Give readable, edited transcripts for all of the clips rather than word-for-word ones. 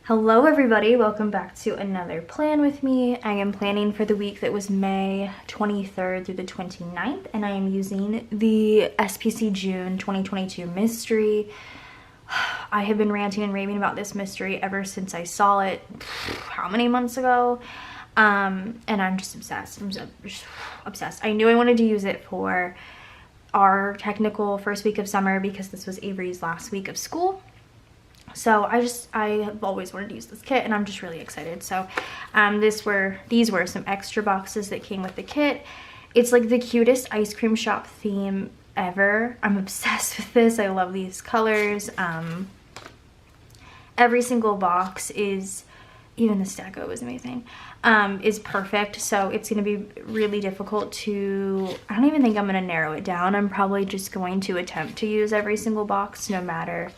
Hello everybody, welcome back to another plan with me. I am planning for the week that was May 23rd through the 29th, and I am using the SPC June 2022 mystery. I have been ranting and raving about this mystery ever since I saw it, how many months ago? And I'm just obsessed. I'm just obsessed. I knew I wanted to use it for our technical first week of summer because this was Avery's last week of school. So I have always wanted to use this kit, and I'm just really excited. So these were some extra boxes that came with the kit. It's like the cutest ice cream shop theme ever. I'm obsessed with this. I love these colors. Every single box is, even the stacko was amazing, is perfect. So it's going to be really difficult to, I don't even think I'm going to narrow it down. I'm probably just going to attempt to use every single box no matter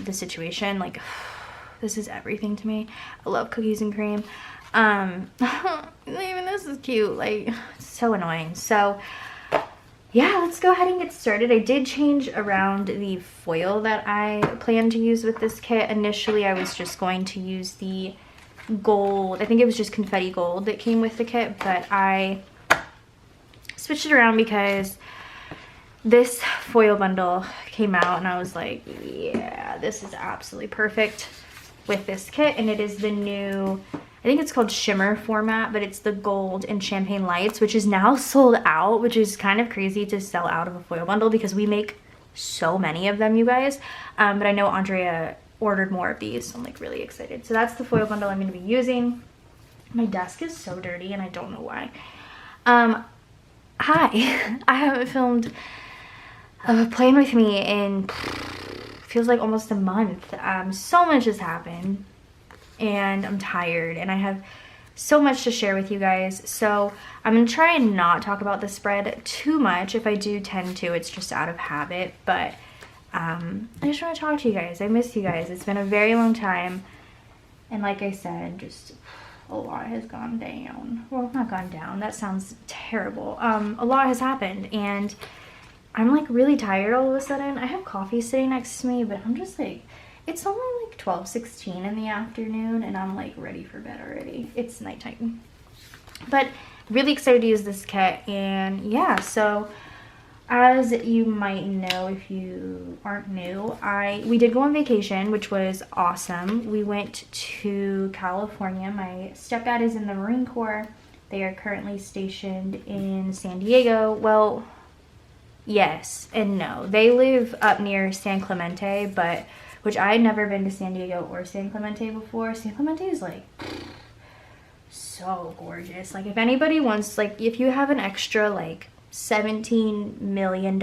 the situation. Like, this is everything to me. I love cookies and cream. Even this is cute. Like, it's so annoying. So yeah, let's go ahead and get started. I did change around the foil that I plan to use with this kit. Initially I was just going to use the gold, I think it was just confetti gold that came with the kit, but I switched it around because this foil bundle came out and I was like, yeah, this is absolutely perfect with this kit. And it is the new, I think it's called shimmer format, but it's the gold and champagne lights, which is now sold out, which is kind of crazy to sell out of a foil bundle because we make so many of them, you guys. But I know Andrea ordered more of these, so I'm like really excited. So that's the foil bundle I'm going to be using. My desk is so dirty and I don't know why. Hi, I haven't filmed playing with me in feels like almost a month. So much has happened and I'm tired and I have so much to share with you guys. So I'm gonna try and not talk about the spread too much. If I do tend to, it's just out of habit, but I just want to talk to you guys. I miss you guys. It's been a very long time, and like I said, just a lot has gone down. Well, not gone down, that sounds terrible. A lot has happened and I'm like really tired all of a sudden. I have coffee sitting next to me, but I'm just like, it's only like 12:16 in the afternoon and I'm like ready for bed already. It's nighttime. But really excited to use this kit. And yeah, so as you might know, if you aren't new, we did go on vacation, which was awesome. We went to California. My stepdad is in the Marine Corps. They are currently stationed in San Diego. Well, yes and no. They live up near San Clemente, but which I had never been to San Diego or San Clemente before. San Clemente is like so gorgeous. Like, if anybody wants, like, if you have an extra like $17 million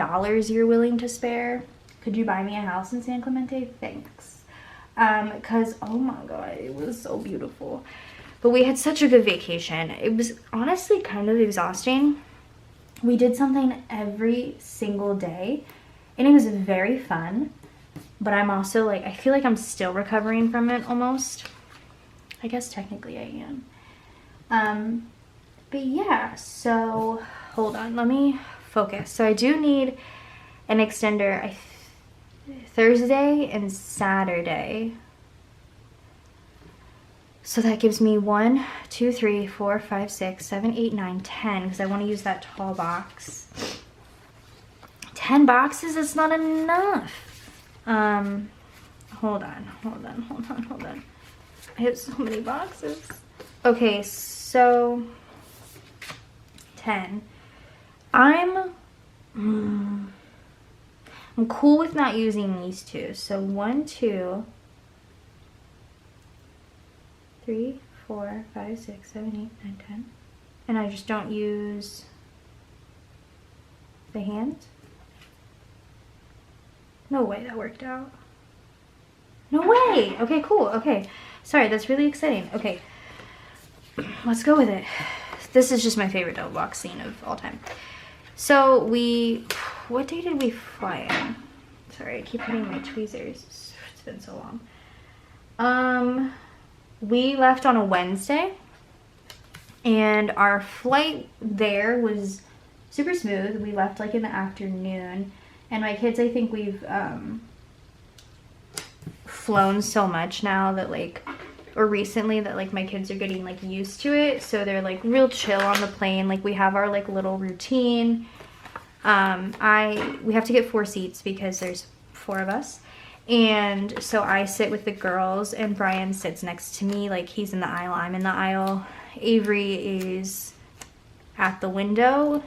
you're willing to spare, could you buy me a house in San Clemente? Thanks. Because oh my god, it was so beautiful. But we had such a good vacation. It was honestly kind of exhausting. We did something every single day and it was very fun, but I'm also like, I feel like I'm still recovering from it almost. I guess technically I am. But yeah, so hold on, let me focus. So I do need an extender Thursday and Saturday. So that gives me 1, 2, 3, 4, 5, 6, 7, 8, 9, 10, because I want to use that tall box. 10 boxes is not enough. Hold on. I have so many boxes. Okay, so 10. I'm cool with not using these two. So 1, 2, 3, 4, 5, 6, 7, 8, 9, 10. And I just don't use the hands. No way that worked out. No way! Okay, cool. Okay. Sorry, that's really exciting. Okay. Let's go with it. This is just my favorite double box scene of all time. So what day did we fly in? Sorry, I keep hitting my tweezers. It's been so long. We left on a Wednesday, and our flight there was super smooth. We left like in the afternoon, and my kids, I think we've flown so much now that like, or recently, that like my kids are getting like used to it, so they're like real chill on the plane. Like we have our like little routine. We have to get 4 seats because there's 4 of us, and so I sit with the girls and Brian sits next to me. Like he's in the aisle, I'm in the aisle. Avery is at the window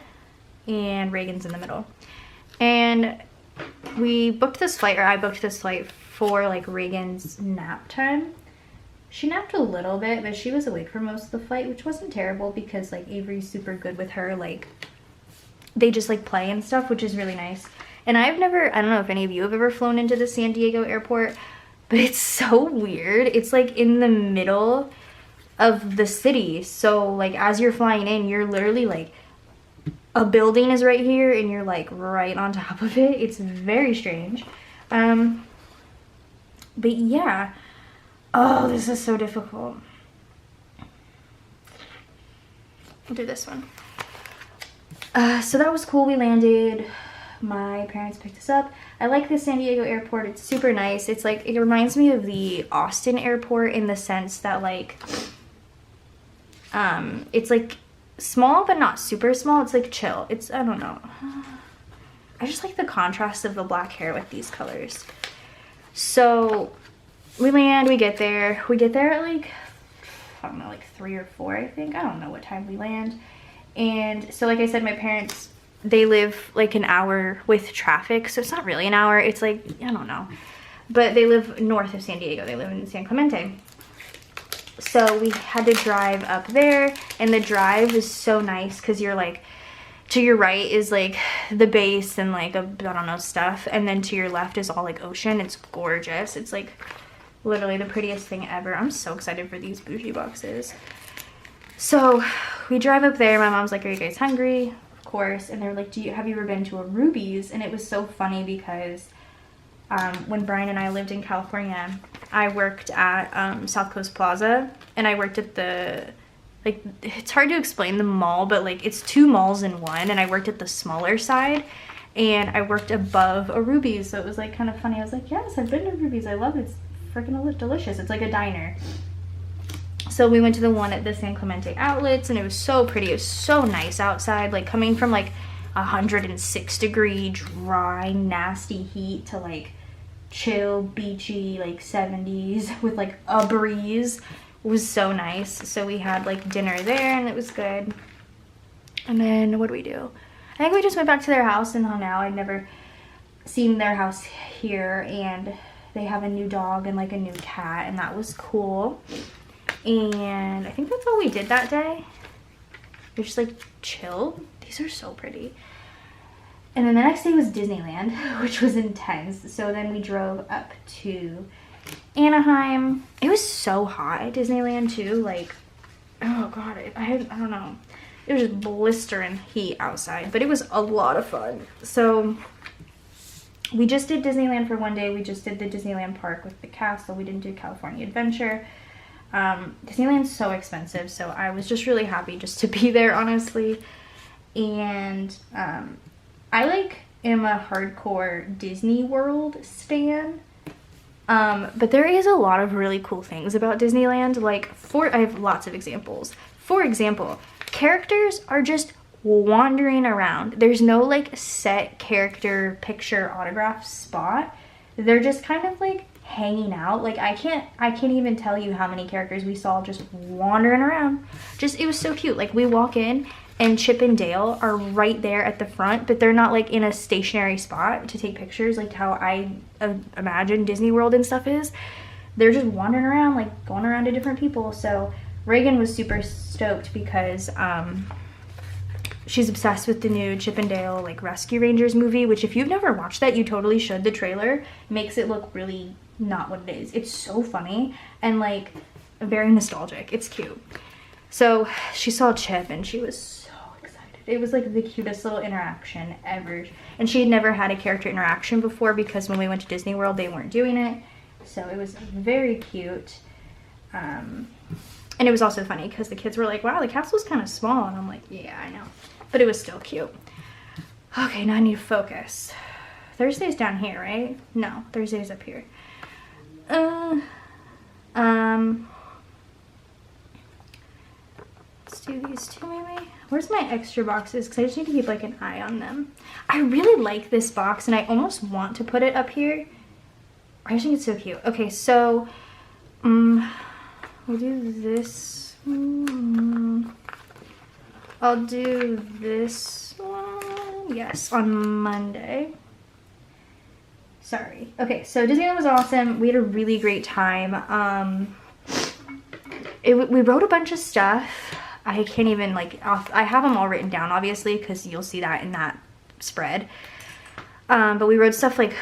and Reagan's in the middle. And we booked this flight, or I booked this flight for like Reagan's nap time. She napped a little bit, but she was awake for most of the flight, which wasn't terrible because like Avery's super good with her. Like they just like play and stuff, which is really nice. And I don't know if any of you have ever flown into the San Diego airport, but it's so weird. It's like in the middle of the city. So like as you're flying in, you're literally like, a building is right here and you're like right on top of it. It's very strange. But yeah. Oh, this is so difficult. I'll do this one. So that was cool. We landed. My parents picked us up. I like the San Diego airport. It's super nice. It's like, it reminds me of the Austin airport in the sense that like, it's like small but not super small. It's like chill. It's, I don't know. I just like the contrast of the black hair with these colors. So we land, we get there at like, I don't know, like 3 or 4, I think. I don't know what time we land. And so like I said, my parents, they live like an hour with traffic. So it's not really an hour. It's like, I don't know. But they live north of San Diego. They live in San Clemente. So we had to drive up there, and the drive is so nice because you're like, to your right is like the base and like I don't know, stuff, and then to your left is all like ocean. It's gorgeous. It's like literally the prettiest thing ever. I'm so excited for these bougie boxes. So we drive up there. My mom's like, are you guys hungry? Of course. And they're like, have you ever been to a Ruby's? And it was so funny because when Brian and I lived in California, I worked at South Coast Plaza, and I worked at the, like, it's hard to explain the mall, but like it's 2 malls in one, and I worked at the smaller side, and I worked above a Ruby's, so it was like kind of funny. I was like, yes, I've been to Ruby's. I love it. It's freaking delicious. It's like a diner. So we went to the one at the San Clemente outlets, and it was so pretty. It was so nice outside, like coming from like 106-degree dry nasty heat to like chill beachy like 70s with like a breeze. It was so nice. So we had like dinner there, and it was good. And then what do we do? I think we just went back to their house and hung out. I'd never seen their house here, and they have a new dog and like a new cat, and that was cool. And I think that's all we did that day. We just like chill. These are so pretty. And then the next day was Disneyland, which was intense. So then we drove up to Anaheim. It was so hot at Disneyland too. Like, oh god, I don't know. It was just blistering heat outside, but it was a lot of fun. So we just did Disneyland for one day. We just did the Disneyland park with the castle. We didn't do California Adventure. Disneyland's so expensive, so I was just really happy just to be there, honestly. And I like am a hardcore Disney World stan. But there is a lot of really cool things about Disneyland. Like, I have lots of examples. For example, characters are just wandering around. There's no like set character picture autograph spot. They're just kind of like hanging out. Like I can't even tell you how many characters we saw just wandering around. Just, it was so cute. Like we walk in and Chip and Dale are right there at the front, but they're not like in a stationary spot to take pictures like how I imagine Disney World and stuff is. They're just wandering around, like going around to different people. So Reagan was super stoked because she's obsessed with the new Chip and Dale like Rescue Rangers movie, which if you've never watched that, you totally should. The trailer makes it look really not what it is. It's so funny and like very nostalgic. It's cute. So she saw Chip and she was so excited. It was like the cutest little interaction ever. And she had never had a character interaction before because when we went to Disney World, they weren't doing it. So it was very cute. And it was also funny because the kids were like, wow, the castle's kind of small. And I'm like, yeah, I know. But it was still cute. Okay, now I need to focus. Thursday's down here, right? No, Thursday's up here. Let's do these two maybe. Where's my extra boxes? Because I just need to keep like an eye on them. I really like this box and I almost want to put it up here. I just think it's so cute. Okay, so we'll do this. I'll do this one, yes, on Monday. Sorry. Okay, so Disneyland was awesome. We had a really great time. We wrote a bunch of stuff. I can't even like, I have them all written down obviously because you'll see that in that spread. But we wrote stuff like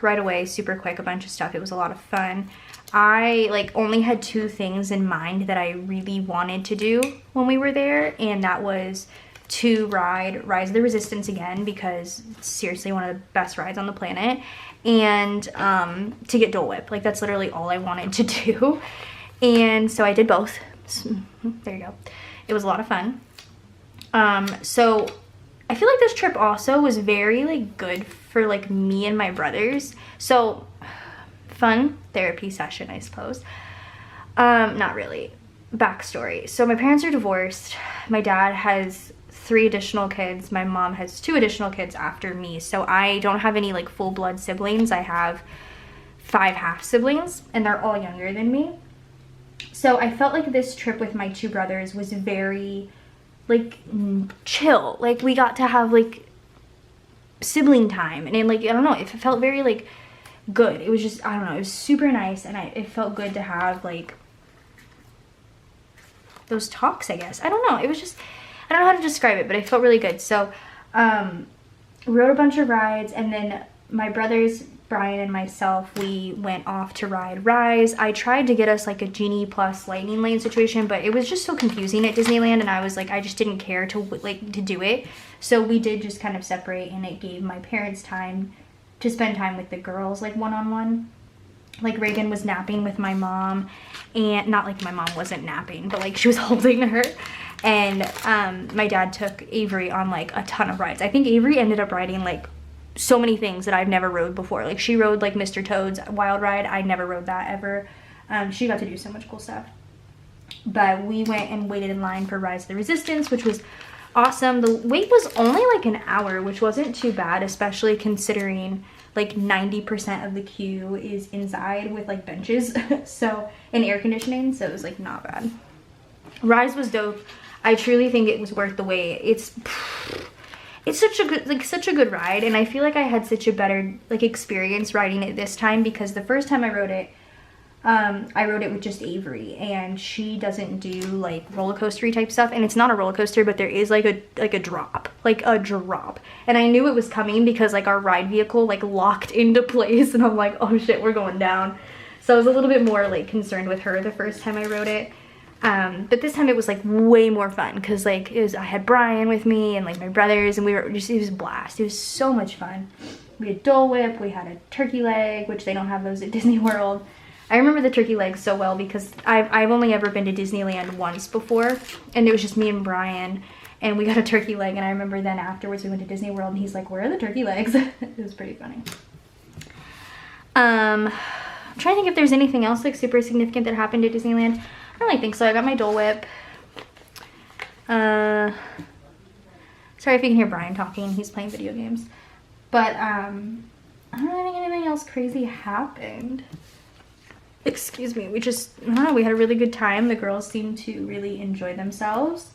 right away, super quick, a bunch of stuff. It was a lot of fun. I like only had 2 things in mind that I really wanted to do when we were there, and that was to ride Rise of the Resistance again because it's seriously one of the best rides on the planet, and to get Dole Whip. Like that's literally all I wanted to do, and so I did both. There you go. It was a lot of fun. So I feel like this trip also was very like good for like me and my brothers. So fun therapy session, I suppose. Not really. Backstory. So my parents are divorced. My dad has 3 additional kids. My mom has 2 additional kids after me. So I don't have any like full blood siblings. I have 5 half siblings and they're all younger than me. So I felt like this trip with my 2 brothers was very like chill. Like we got to have like sibling time, and like, I don't know, it felt very like good. It was just, I don't know, it was super nice, and it felt good to have like those talks, I guess. I don't know, it was just, I don't know how to describe it, but it felt really good. So we rode a bunch of rides, and then my brothers Brian and myself, we went off to ride Rise. I tried to get us like a Genie plus Lightning Lane situation, but it was just so confusing at Disneyland, and I was like, I just didn't care to do it. So we did just kind of separate, and it gave my parents time to spend time with the girls, like one-on-one. Like Reagan was napping with my mom, and not like my mom wasn't napping, but like she was holding her. And my dad took Avery on like a ton of rides. I think Avery ended up riding like so many things that I've never rode before. Like she rode like Mr. Toad's Wild Ride. I never rode that ever. She got to do so much cool stuff. But we went and waited in line for Rise of the Resistance, which was awesome. The wait was only like an hour, which wasn't too bad, especially considering like 90% of the queue is inside with like benches so, and air conditioning, so it was like not bad. Rise was dope. I truly think it was worth the wait. It's such a good ride, and I feel like I had such a better like experience riding it this time, because the first time I rode it with just Avery, and she doesn't do like roller coastery type stuff, and it's not a roller coaster, but there is like a drop, and I knew it was coming because like our ride vehicle like locked into place, and I'm like, oh shit, we're going down. So I was a little bit more like concerned with her the first time I rode it. But this time it was like way more fun because like I had Brian with me and like my brothers, and it was a blast. It was so much fun. We had Dole Whip, we had a turkey leg, which they don't have those at Disney World. I remember the turkey leg so well because I've only ever been to Disneyland once before, and it was just me and Brian, and we got a turkey leg, and I remember then afterwards we went to Disney World and he's like, where are the turkey legs? It was pretty funny. I'm trying to think if there's anything else like super significant that happened at Disneyland. I don't really think so. I got my Dole Whip. Sorry if you can hear Brian talking. He's playing video games. But I don't think anything else crazy happened. Excuse me. I don't know, we had a really good time. The girls seemed to really enjoy themselves.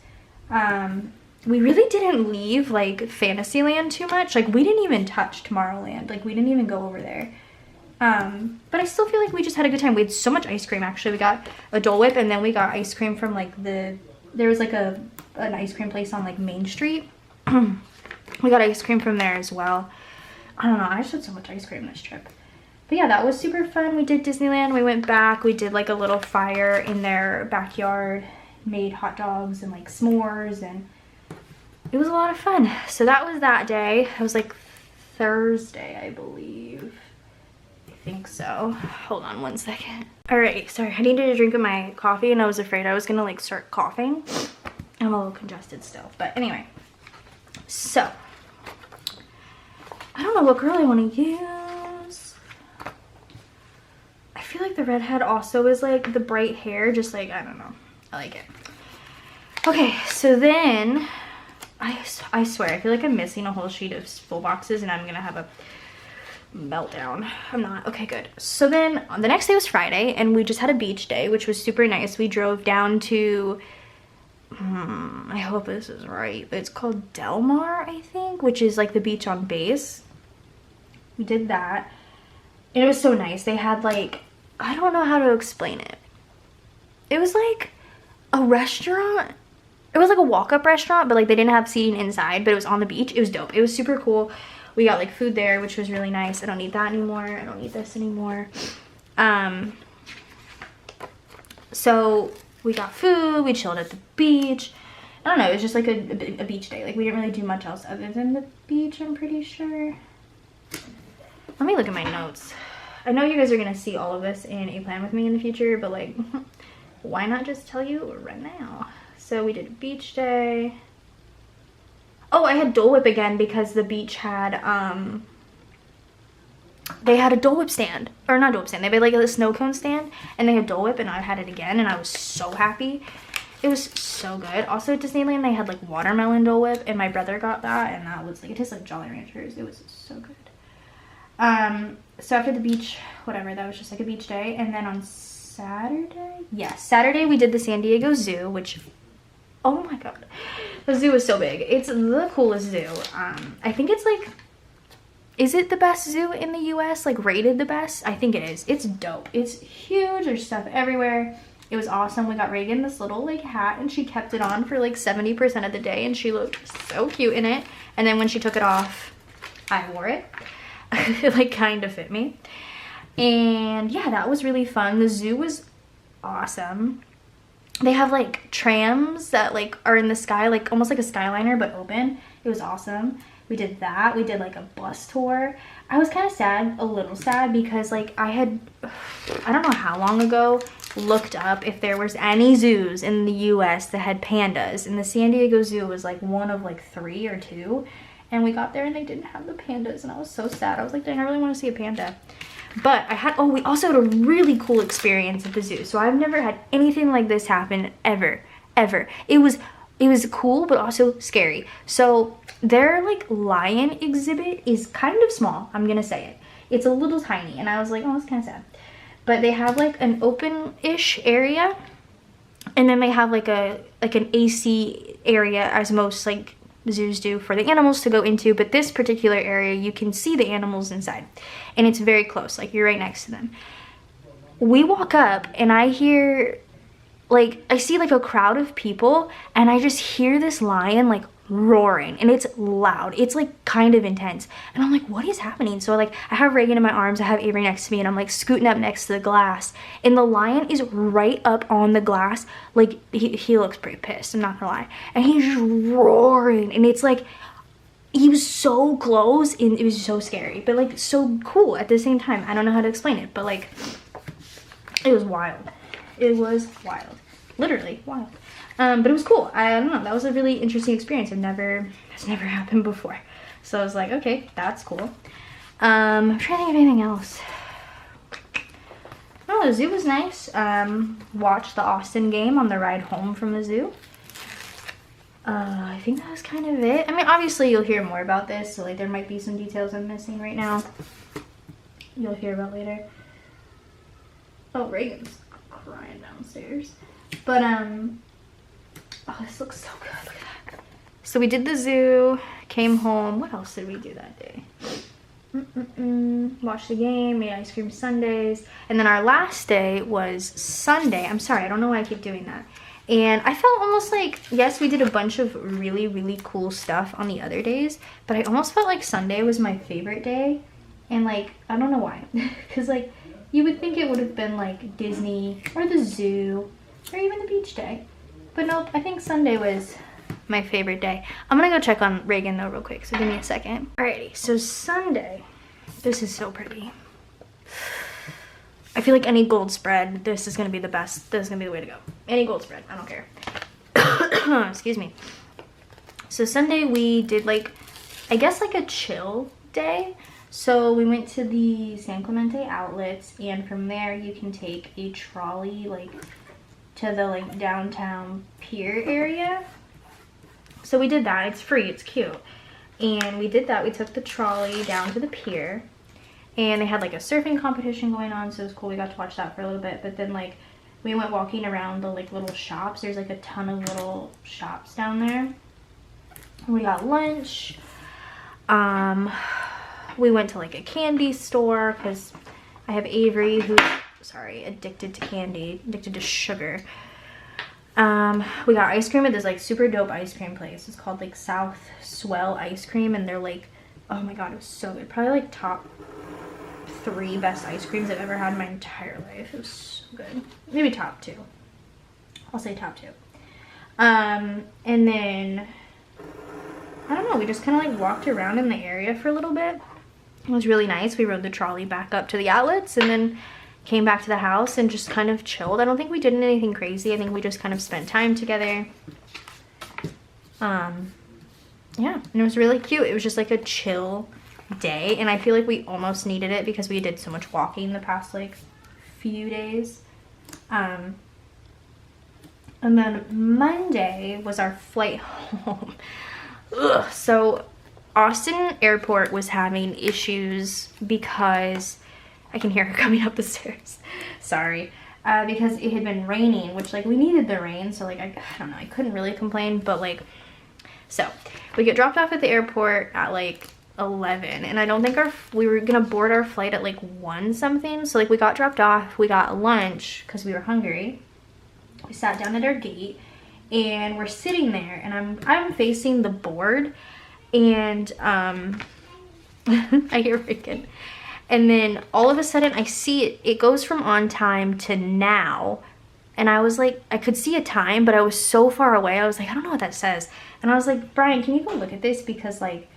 We really didn't leave like Fantasyland too much. Like we didn't even touch Tomorrowland. Like we didn't even go over there. But I still feel like we just had a good time. We had so much ice cream, actually. We got a Dole Whip, and then we got ice cream from like there was like an ice cream place on like Main Street. We got ice cream from there as well. I don't know, I just had so much ice cream this trip. But yeah, that was super fun. We did Disneyland, we went back, we did like a little fire in their backyard, made hot dogs and like s'mores, and it was a lot of fun. So that was that day. It was like Thursday, I believe. I think so. Hold on one second. All right, sorry, I needed a drink of my coffee, and I was afraid I was gonna like start coughing. I'm a little congested still, but anyway. So, I don't know what girl I want to use. I feel like the redhead also is like the bright hair, just like, I don't know. I like it. Okay, so then I swear, I feel like I'm missing a whole sheet of full boxes and I'm gonna have a meltdown. I'm not. Okay, good. So then the next day was Friday and we just had a beach day, which was super nice. We drove down to, I hope this is right, but it's called Del Mar, I think, which is like the beach on base. We did that. And it was so nice. They had like, I don't know how to explain it. It was like a restaurant. It was like a walk-up restaurant, but like they didn't have seating inside, but it was on the beach. It was dope. It was super cool. We got like food there, which was really nice. I don't need that anymore. I don't need this anymore. So we got food. We chilled at the beach. I don't know. It was just like a beach day. Like we didn't really do much else other than the beach, I'm pretty sure. Let me look at my notes. I know you guys are going to see all of this in a plan with me in the future, but like, why not just tell you right now? So we did a beach day. Oh, I had Dole Whip again because the beach had, they had a Dole Whip stand. Or not Dole Whip stand, they had like a snow cone stand and they had Dole Whip and I had it again and I was so happy. It was so good. Also at Disneyland, they had like watermelon Dole Whip and my brother got that and that was like, it tastes like Jolly Ranchers. It was so good. So after the beach, whatever, that was just like a beach day. And then on Saturday, Saturday we did the San Diego Zoo, which, oh my god, the zoo is so big. It's the coolest zoo. I think it's like, is it the best zoo in the US? Like rated the best? I think it is. It's dope. It's huge. There's stuff everywhere. It was awesome. We got Reagan this little like hat and she kept it on for like 70% of the day and she looked so cute in it. And then when she took it off, I wore it. It like kind of fit me. And yeah, that was really fun. The zoo was awesome. They have like trams that like are in the sky, like almost like a Skyliner but open. It was awesome. We did that. We did like a bus tour. I was kind of sad, a little sad, because like I don't know how long ago, looked up if there was any zoos in the US that had pandas, and the San Diego Zoo was like one of like 3 or 2. And we got there and they didn't have the pandas and I was so sad. I was like, dang, I really want to see a panda. But we also had a really cool experience at the zoo. So I've never had anything like this happen ever. It was cool, but also scary. So their like lion exhibit is kind of small. I'm going to say it. It's a little tiny. And I was like, oh, it's kind of sad. But they have like an open-ish area. And then they have like an AC area, as most like zoos do, for the animals to go into. But this particular area, you can see the animals inside and it's very close, like you're right next to them. We walk up and I hear like, I see like a crowd of people and I just hear this lion like roaring and it's loud. It's like kind of intense and I'm like, what is happening? So like I have Reagan in my arms, I have Avery next to me, and I'm like scooting up next to the glass and the lion is right up on the glass. Like he looks pretty pissed, I'm not gonna lie, and he's just roaring and it's like he was so close and it was so scary but like so cool at the same time. I don't know how to explain it, but like it was wild. It was wild, literally wild. But it was cool. I don't know, that was a really interesting experience. It's never happened before. So I was like, okay, that's cool. I'm trying to think of anything else. No, the zoo was nice. Watched the Austin game on the ride home from the zoo. I think that was kind of it. I mean, obviously you'll hear more about this, so like there might be some details I'm missing right now. You'll hear about later. Oh, Reagan's crying downstairs. But oh, this looks so good. Look at that. So we did the zoo, came home. What else did we do that day? Watched the game, made ice cream sundaes. And then our last day was Sunday. I'm sorry, I don't know why I keep doing that. And I felt almost like, yes, we did a bunch of really, really cool stuff on the other days, but I almost felt like Sunday was my favorite day. And like, I don't know why. Because like, you would think it would have been like Disney or the zoo or even the beach day. But nope, I think Sunday was my favorite day. I'm gonna go check on Reagan though real quick, so give me a second. Alrighty, so Sunday, this is so pretty. I feel like any gold spread, this is gonna be the best. This is gonna be the way to go. Any gold spread, I don't care. Excuse me. So Sunday we did like, I guess like a chill day. So we went to the San Clemente outlets, and from there you can take a trolley like to the like downtown pier area. So we did that. It's free, it's cute. And we did that. We took the trolley down to the pier, and they had like a surfing competition going on, so it was cool. We got to watch that for a little bit. But then like we went walking around the like little shops. There's like a ton of little shops down there. We got lunch. We went to like a candy store because I have Avery who's, sorry, addicted to candy, addicted to sugar. We got ice cream at this like super dope ice cream place. It's called like South Swell Ice Cream, and they're like, oh my god, it was so good. Probably like top 3 best ice creams I've ever had in my entire life. It was so good. Maybe top 2. I'll say top 2. And then I don't know, we just kind of like walked around in the area for a little bit. It was really nice. We rode the trolley back up to the outlets and then came back to the house and just kind of chilled. I don't think we did anything crazy. I think we just kind of spent time together. Yeah, and it was really cute. It was just like a chill day, and I feel like we almost needed it because we did so much walking the past like few days. And then Monday was our flight home. Ugh. So Austin Airport was having issues because I can hear her coming up the stairs. Sorry. Because it had been raining, which like we needed the rain, so like I don't know, I couldn't really complain, but like, so we get dropped off at the airport at like 11, and I don't think we were gonna board our flight at like 1 something. So like we got dropped off, we got lunch because we were hungry. We sat down at our gate and we're sitting there, and I'm facing the board, and I hear Ricken. And then all of a sudden I see it goes from on time to now. And I was like, I could see a time, but I was so far away. I was like, I don't know what that says. And I was like, Brian, can you go look at this? Because like,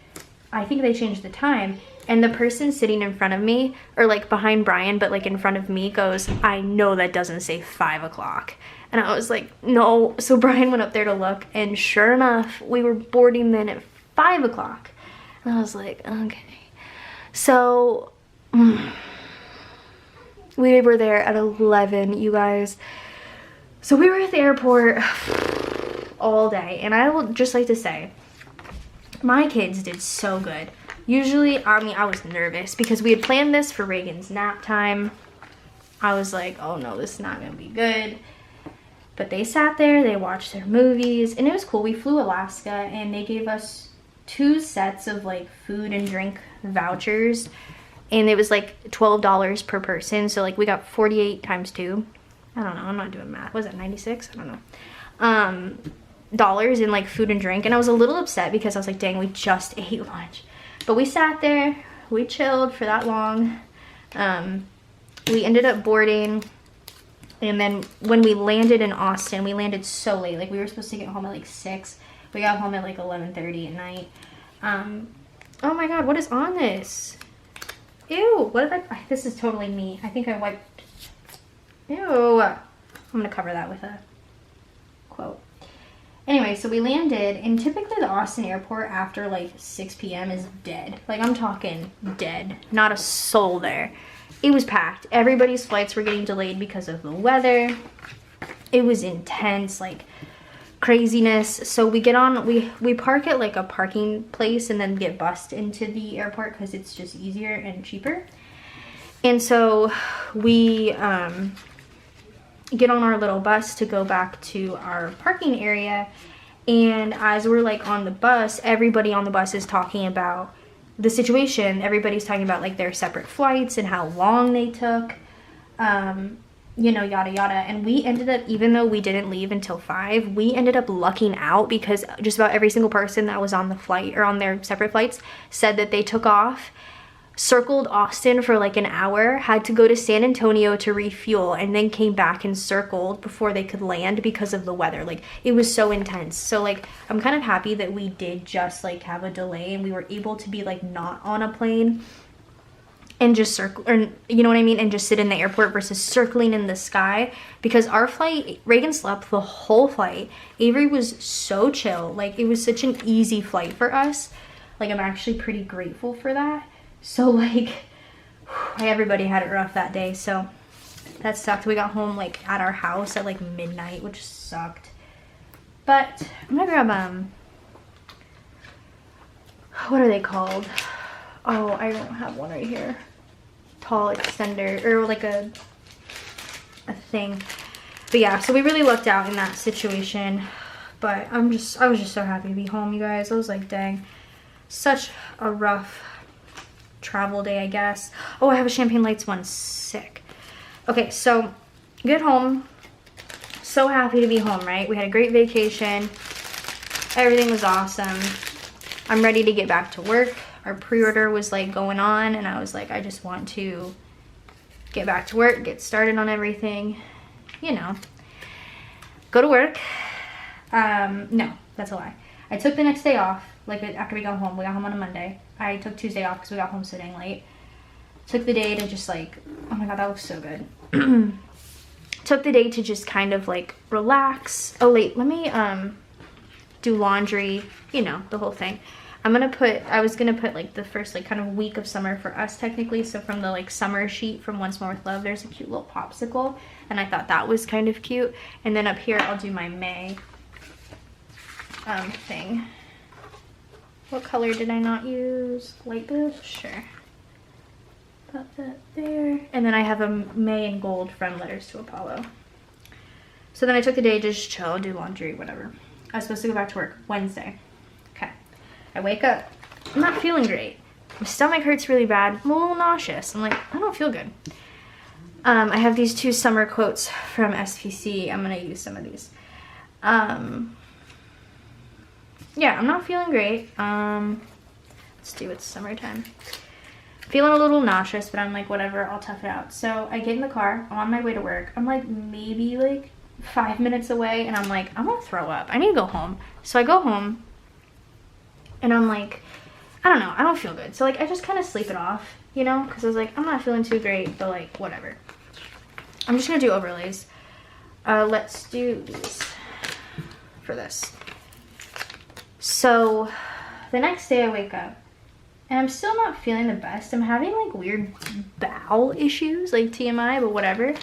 I think they changed the time. And the person sitting in front of me, or like behind Brian, but like in front of me, goes, I know that doesn't say 5 o'clock. And I was like, no. So Brian went up there to look, and sure enough, we were boarding then at 5 o'clock. And I was like, okay. So we were there at 11, you guys. So we were at the airport all day, and I would just like to say, my kids did so good. Usually, I mean, I was nervous because we had planned this for Reagan's nap time. I was like, oh no, this is not gonna be good. But they sat there, they watched their movies, and it was cool. We flew Alaska, and they gave us 2 sets of like food and drink vouchers, and it was like $12 per person. So like we got 48 times 2. I don't know, I'm not doing math. Was it 96? I don't know. Dollars in like food and drink. And I was a little upset because I was like, dang, we just ate lunch. But we sat there, we chilled for that long. We ended up boarding. And then when we landed in Austin, we landed so late. Like we were supposed to get home at like 6. We got home at like 11:30 at night. Oh my god, what is on this? Ew, what did this is totally me. I think I wiped. Ew. I'm gonna cover that with a quote. Anyway, so we landed, and typically the Austin airport after like 6 p.m. is dead. Like I'm talking dead. Not a soul there. It was packed. Everybody's flights were getting delayed because of the weather. It was intense, like craziness. So we get on, we park at like a parking place and then get bused into the airport because it's just easier and cheaper. And so we get on our little bus to go back to our parking area, and as we're like on the bus, everybody on the bus is talking about the situation. Everybody's talking about like their separate flights and how long they took, you know, yada yada. And we ended up, even though we didn't leave until 5, we ended up lucking out because just about every single person that was on the flight or on their separate flights said that they took off, circled Austin for like an hour, had to go to San Antonio to refuel, and then came back and circled before they could land because of the weather. Like it was so intense. So like I'm kind of happy that we did just like have a delay and we were able to be like not on a plane and just circle, or you know what I mean, and just sit in the airport versus circling in the sky. Because our flight, Reagan slept the whole flight. Avery was so chill. Like it was such an easy flight for us. Like I'm actually pretty grateful for that. So like, everybody had it rough that day, so that sucked. We got home like at our house at like midnight, which sucked. But I'm gonna grab what are they called? Oh, I don't have one right here. Tall extender, or like a thing. But yeah, so we really lucked out in that situation. But I was just so happy to be home, you guys. I was like, dang, such a rough travel day, I guess. Oh, I have a Champagne Lights one. Sick. Okay, so get home. So happy to be home, right? We had a great vacation. Everything was awesome. I'm ready to get back to work. Our pre-order was like going on, and I was like, I just want to get back to work, get started on everything, you know, go to work. No, that's a lie. I took the next day off, like after we got home. We got home on a Monday. I took Tuesday off because we got home so dang late. Took the day to just like, oh my god, that looks so good. Took the day to just kind of like relax. Oh wait, let me do laundry, you know, the whole thing. I was gonna put like the first like kind of week of summer for us technically. So from the like summer sheet from Once More With Love, there's a cute little popsicle, and I thought that was kind of cute. And then up here I'll do my May thing. What color did I not use? Light blue? Sure. Put that there. And then I have a May in gold from Letters to Apollo. So then I took the day to just chill, do laundry, whatever. I was supposed to go back to work Wednesday. Okay. I wake up. I'm not feeling great. My stomach hurts really bad. I'm a little nauseous. I'm like, I don't feel good. I have these 2 summer quotes from SPC. I'm going to use some of these. Yeah, I'm not feeling great. Let's do it summertime. Feeling a little nauseous, but I'm like, whatever, I'll tough it out. So I get in the car. I'm on my way to work. I'm like maybe like 5 minutes away, and I'm like, I'm gonna throw up. I need to go home. So I go home, and I'm like, I don't know, I don't feel good. So like I just kind of sleep it off, you know, because I was like, I'm not feeling too great, but like whatever. I'm just gonna do overlays. Let's do these for this. So the next day I wake up, and I'm still not feeling the best. I'm having like weird bowel issues, like TMI, but whatever.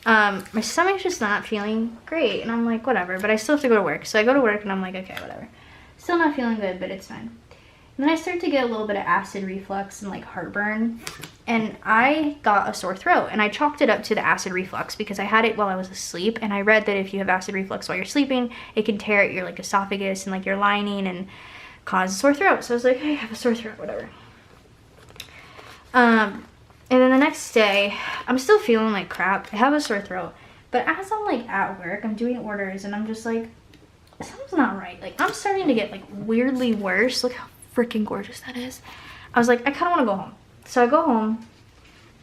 My stomach's just not feeling great, and I'm like, whatever, but I still have to go to work. So I go to work, and I'm like, okay, whatever. Still not feeling good, but it's fine. And then I start to get a little bit of acid reflux and like heartburn, and I got a sore throat, and I chalked it up to the acid reflux because I had it while I was asleep, and I read that if you have acid reflux while you're sleeping, it can tear at your like esophagus and like your lining and cause a sore throat. So I was like, hey, I have a sore throat, whatever. And then the next day, I'm still feeling like crap. I have a sore throat, but as I'm like at work, I'm doing orders, and I'm just like, something's not right. Like I'm starting to get like weirdly worse. Look how freaking gorgeous that is. I was like, I kind of want to go home. So I go home,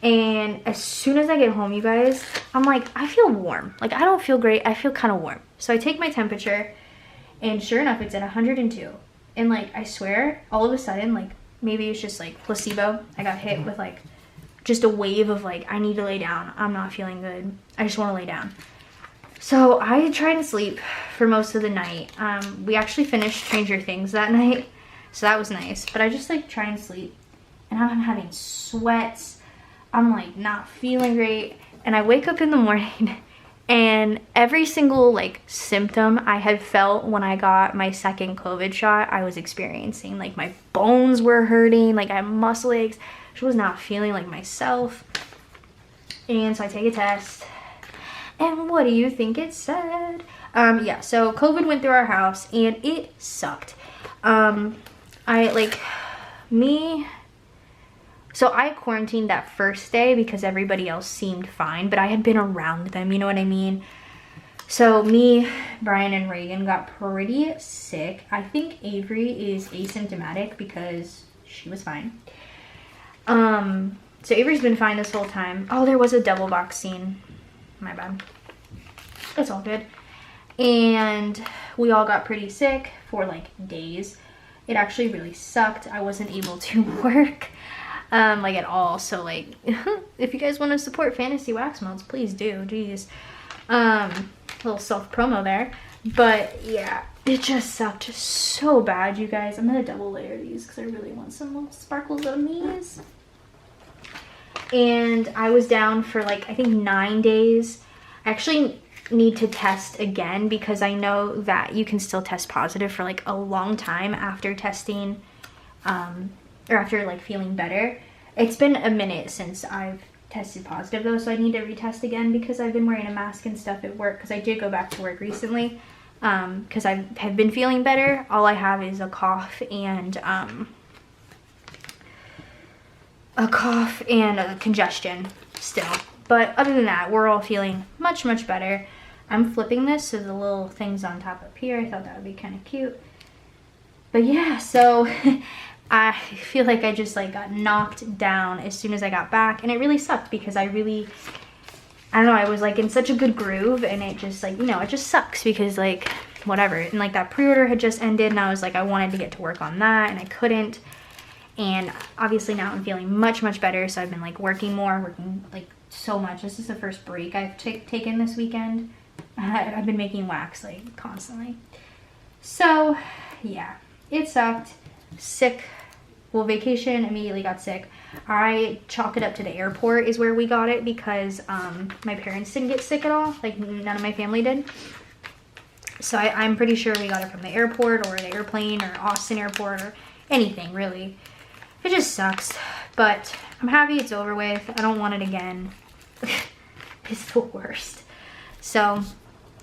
and as soon as I get home, you guys, I'm like, I feel warm. Like I don't feel great. I feel kind of warm. So I take my temperature, and sure enough, it's at 102. And like, I swear, all of a sudden, like maybe it's just like placebo. I got hit with like just a wave of like, I need to lay down. I'm not feeling good. I just want to lay down. So I tried to sleep for most of the night. We actually finished Stranger Things that night, so that was nice. But I just like try and sleep, and I'm having sweats. I'm like not feeling great, and I wake up in the morning, and every single like symptom I had felt when I got my second COVID shot, I was experiencing. Like my bones were hurting, like I had muscle aches. I was not feeling like myself. And so I take a test, and what do you think it said? Yeah, so COVID went through our house, and it sucked. So I quarantined that first day because everybody else seemed fine, but I had been around them, you know what I mean? So me, Brian, and Reagan got pretty sick. I think Avery is asymptomatic because she was fine. So Avery's been fine this whole time. Oh, there was a double box scene. My bad. It's all good. And we all got pretty sick for like days. It actually really sucked. I wasn't able to work like at all. So like, if you guys want to support Fantasy Wax Melts, please do. Jeez. Little self promo there. But yeah, it just sucked so bad, you guys. I'm gonna double layer these because I really want some little sparkles out of these. and I was down for like, I think 9 days. I actually need to test again because I know that you can still test positive for like a long time after testing, or after like feeling better. It's been a minute since I've tested positive though, so I need to retest again because I've been wearing a mask and stuff at work, because I did go back to work recently, because I have been feeling better. All I have is a cough and a congestion still, but other than that, we're all feeling much better. I'm flipping this so the little things on top up here, I thought that would be kind of cute. But yeah, so I feel like I just like got knocked down as soon as I got back, and it really sucked because I don't know, I was like in such a good groove, and it just like, you know, it just sucks because like whatever, and like that pre-order had just ended, and I was like, I wanted to get to work on that and I couldn't. And obviously now I'm feeling much better, so I've been like working like so much. This is the first break I've taken this weekend. I've been making wax like constantly. So yeah, it sucked. Sick. Well, vacation, immediately got sick. I chalk it up to the airport is where we got it, because my parents didn't get sick at all. Like none of my family did. So I'm pretty sure we got it from the airport or the airplane or Austin airport or anything really. It just sucks, but I'm happy it's over with. I don't want it again. It's the worst. So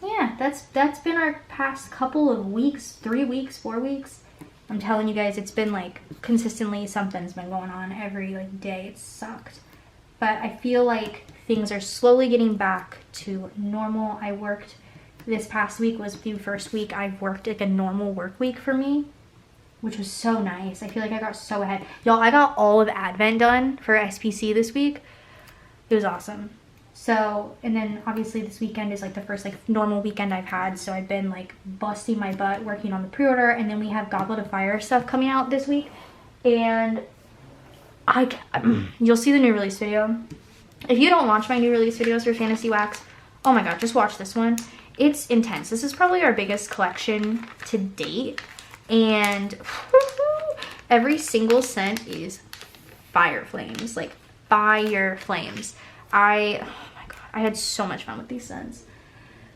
yeah, that's been our past couple of weeks, 3 weeks, 4 weeks. I'm telling you guys, it's been like consistently something's been going on every like day. It sucked. But I feel like things are slowly getting back to normal. I worked, this past week was the first week I've worked like a normal work week for me, which was so nice. I feel like I got so ahead. Y'all, I got all of Advent done for SPC this week. It was awesome. So, and then obviously this weekend is like the first like normal weekend I've had. So I've been like busting my butt working on the pre-order, and then we have Goblet of Fire stuff coming out this week. And you'll see the new release video. If you don't watch my new release videos for Fantasy Wax, oh my god, just watch this one. It's intense. This is probably our biggest collection to date. And every single scent is fire flames, like fire flames. Oh my god, I had so much fun with these scents.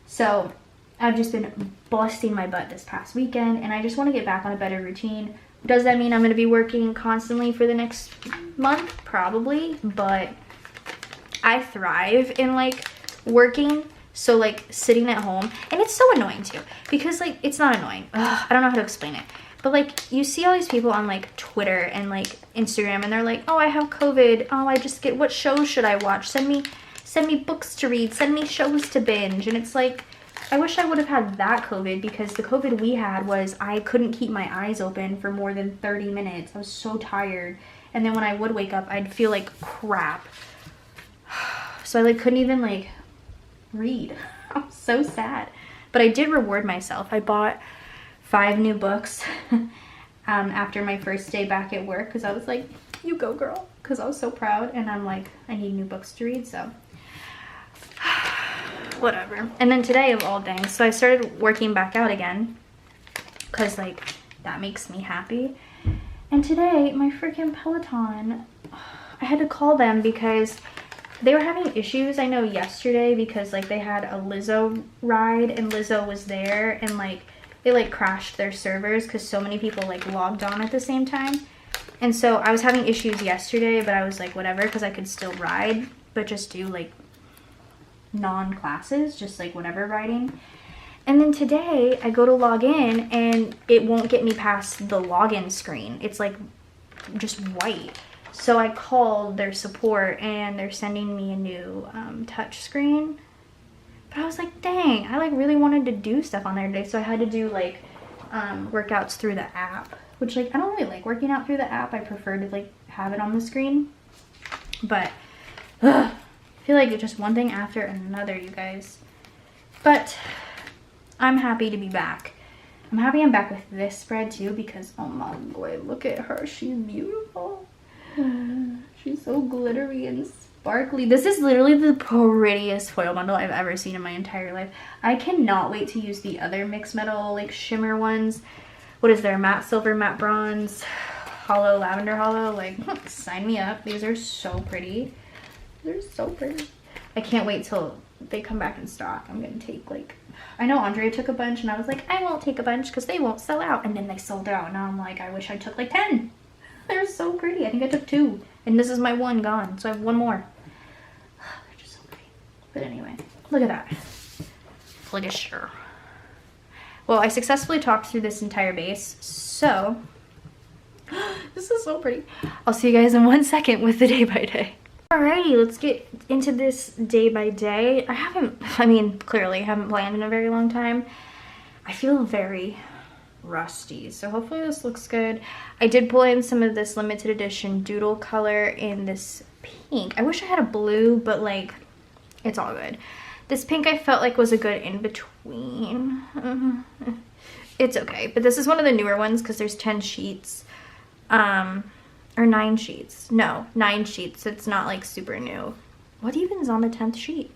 So I've just been busting my butt this past weekend, and I just want to get back on a better routine. Does that mean I'm going to be working constantly for the next month? Probably, but I thrive in like working. So like sitting at home, and it's so annoying too, because like, it's not annoying. Ugh, I don't know how to explain it. But like, you see all these people on like Twitter and like Instagram, and they're like, oh, I have COVID. Oh, I just get, what shows should I watch? Send me books to read. Send me shows to binge. And it's like, I wish I would have had that COVID, because the COVID we had was I couldn't keep my eyes open for more than 30 minutes. I was so tired. And then when I would wake up, I'd feel like crap. So I like couldn't even like read. I'm so sad. But I did reward myself. I bought 5 new books after my first day back at work, because I was like, you go girl, because I was so proud, and I'm like, I need new books to read, so whatever. And then today, of all days, so I started working back out again, because like that makes me happy. And today my freaking Peloton, I had to call them because they were having issues, I know, yesterday, because like they had a Lizzo ride and Lizzo was there, and like they like crashed their servers because so many people like logged on at the same time. And so I was having issues yesterday, but I was like, whatever, because I could still ride, but just do like non-classes, just like whatever riding. And then today I go to log in and it won't get me past the login screen. It's like just white. So I called their support, and they're sending me a new touch screen. But I was like, dang, I like really wanted to do stuff on there today. So I had to do like workouts through the app, which like I don't really like working out through the app. I prefer to like have it on the screen. But I feel like it's just one thing after another, you guys. But I'm happy to be back. I'm happy I'm back with this spread too, because oh my boy, look at her. She's beautiful. She's so glittery and sparkly. This is literally the prettiest foil bundle I've ever seen in my entire life. I cannot wait to use the other mixed metal like shimmer ones. What is there? Matte silver, matte bronze, hollow, lavender hollow. Like, sign me up. These are so pretty. They're so pretty. I can't wait till they come back in stock. I'm gonna take like, I know Andrea took a bunch and I was like, I won't take a bunch because they won't sell out. And then they sold out. And now I'm like, I wish I took like 10. They're so pretty. I think I took 2. And this is my 1 gone. So I have 1 more. They're just so pretty. But anyway, look at that. Look at sure. Well, I successfully talked through this entire base. So, this is so pretty. I'll see you guys in 1 second with the day by day. Alrighty, let's get into this day by day. Clearly haven't planned in a very long time. I feel very rusty, so hopefully this looks good. I did pull in some of this limited edition doodle color in this pink. I wish I had a blue, but like, it's all good. This pink I felt like was a good in-between. It's okay, but this is one of the newer ones because there's 10 sheets. Or 9 sheets. No, 9 sheets. It's not like super new. What even is on the 10th sheet?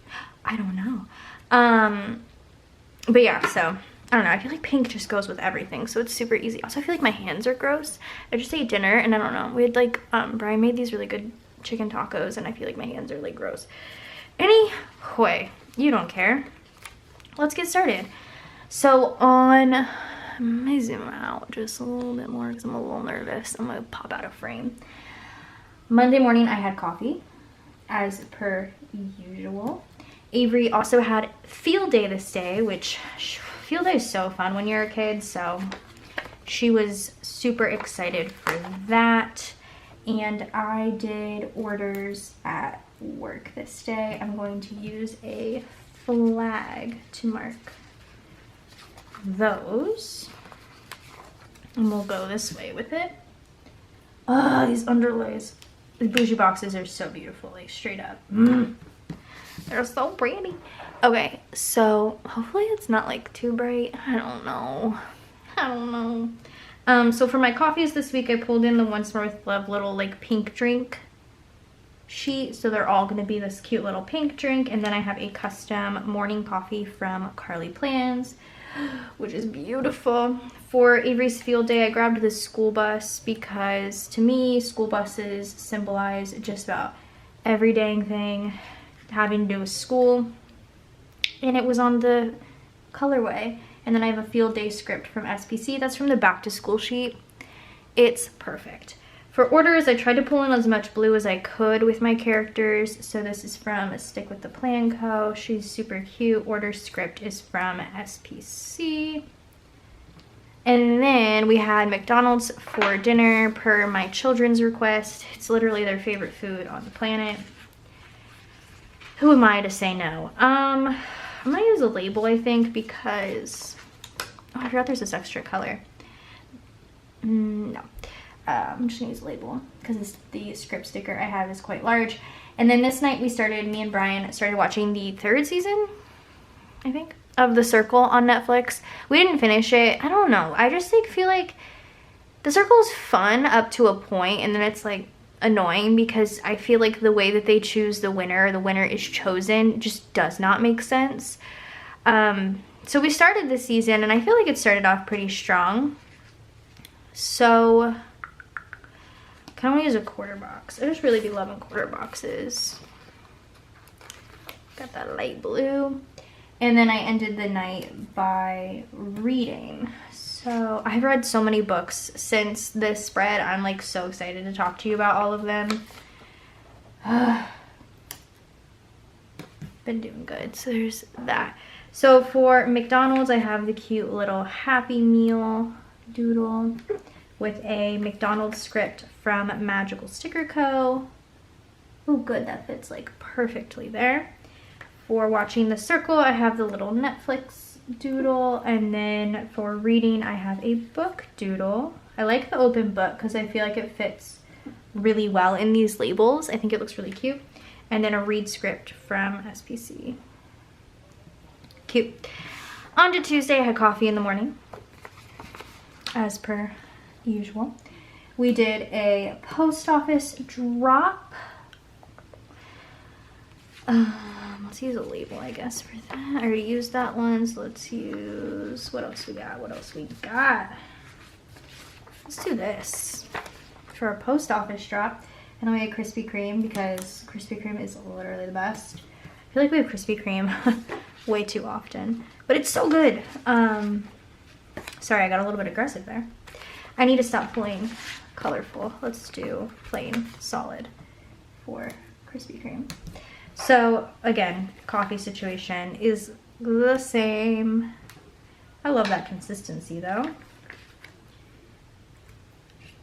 I don't know. But yeah, so I don't know. I feel like pink just goes with everything, so it's super easy. Also, I feel like my hands are gross. I just ate dinner and I don't know. We had like, Brian made these really good chicken tacos and I feel like my hands are like gross. Anyway, you don't care. Let's get started. So on, let me zoom out just a little bit more because I'm a little nervous. I'm gonna pop out of frame. Monday morning I had coffee as per usual. Avery also had field day this day, which field day is so fun when you're a kid, so she was super excited for that. And I did orders at work this day. I'm going to use a flag to mark those. And we'll go this way with it. Ah, these underlays. The bougie boxes are so beautiful, like straight up. They're so pretty. Okay, so hopefully it's not like too bright. I don't know. So for my coffees this week, I pulled in the Once More with Love little like pink drink sheet. So they're all gonna be this cute little pink drink. And then I have a custom morning coffee from Carly Plans, which is beautiful. For Avery's field day, I grabbed this school bus because to me, school buses symbolize just about every dang thing having to do with school. And it was on the colorway. And then I have a field day script from SPC. That's from the back to school sheet. It's perfect. For orders, I tried to pull in as much blue as I could with my characters. So this is from Stick with the Plan Co. She's super cute. Order script is from SPC. And then we had McDonald's for dinner per my children's request. It's literally their favorite food on the planet. Who am I to say no? I'm gonna use a label, I think, because I forgot there's this extra color. No. I'm just gonna use a label because the script sticker I have is quite large. And then this night me and Brian started watching the 3rd season, I think, of The Circle on Netflix. We didn't finish it. I don't know. I just like feel like The Circle is fun up to a point, and then it's like annoying because I feel like the way that they choose the winner is chosen, just does not make sense. So we started this season and I feel like it started off pretty strong. So can I only use a quarter box? I just really be loving quarter boxes. Got that light blue. And then I ended the night by reading. So I've read so many books since this spread. I'm like so excited to talk to you about all of them. Been doing good. So there's that. So for McDonald's, I have the cute little Happy Meal doodle with a McDonald's script from Magical Sticker Co. Oh, good. That fits like perfectly there. For watching The Circle, I have the little Netflix doodle, and then for reading I have a book doodle. I like the open book because I feel like it fits really well in these labels. I think it looks really cute. And then a read script from SPC. Cute. On to Tuesday, I had coffee in the morning as per usual. We did a post office drop. Let's use a label, I guess, for that. I already used that one, so let's use, what else we got? Let's do this for a post office drop. Can I make Krispy Kreme because Krispy Kreme is literally the best. I feel like we have Krispy Kreme way too often, but it's so good. Sorry, I got a little bit aggressive there. I need to stop pulling colorful. Let's do plain solid for Krispy Kreme. So again, coffee situation is the same. I love that consistency though.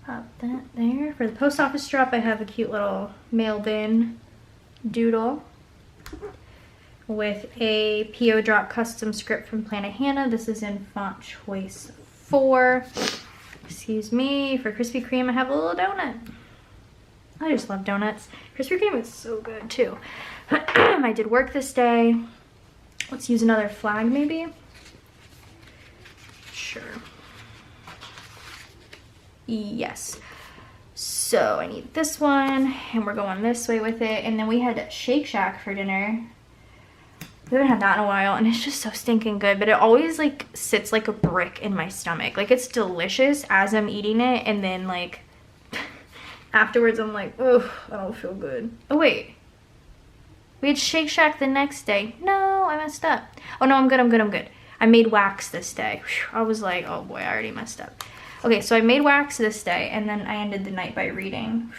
Pop that there. For the post office drop, I have a cute little mail bin doodle with a PO drop custom script from Planet Hannah. This is in font choice 4. Excuse me. For Krispy Kreme, I have a little donut. I just love donuts. Krispy Kreme is so good too. I did work this day. Let's use another flag maybe. Sure. Yes. So I need this one and we're going this way with it. And then we had Shake Shack for dinner. We haven't had that in a while and it's just so stinking good, but it always like sits like a brick in my stomach. Like it's delicious as I'm eating it and then like afterwards I'm like, oh, I don't feel good. Oh wait, we had Shake Shack the next day. No, I messed up. Oh no, I'm good. I made wax this day. Whew, I was like, oh boy, I already messed up. Okay, so I made wax this day and then I ended the night by reading.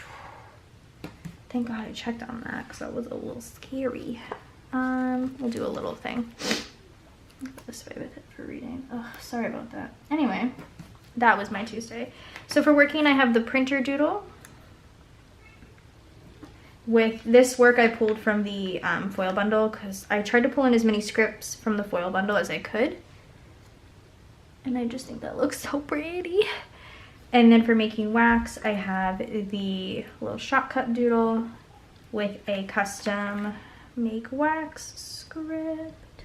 Thank God I checked on that because that was a little scary. We'll do a little thing this way with it for reading. Oh, sorry about that. Anyway, that was my Tuesday. So for working, I have the printer doodle. With this work, I pulled from the foil bundle because I tried to pull in as many scripts from the foil bundle as I could. And I just think that looks so pretty. And then for making wax, I have the little shortcut doodle with a custom make wax script.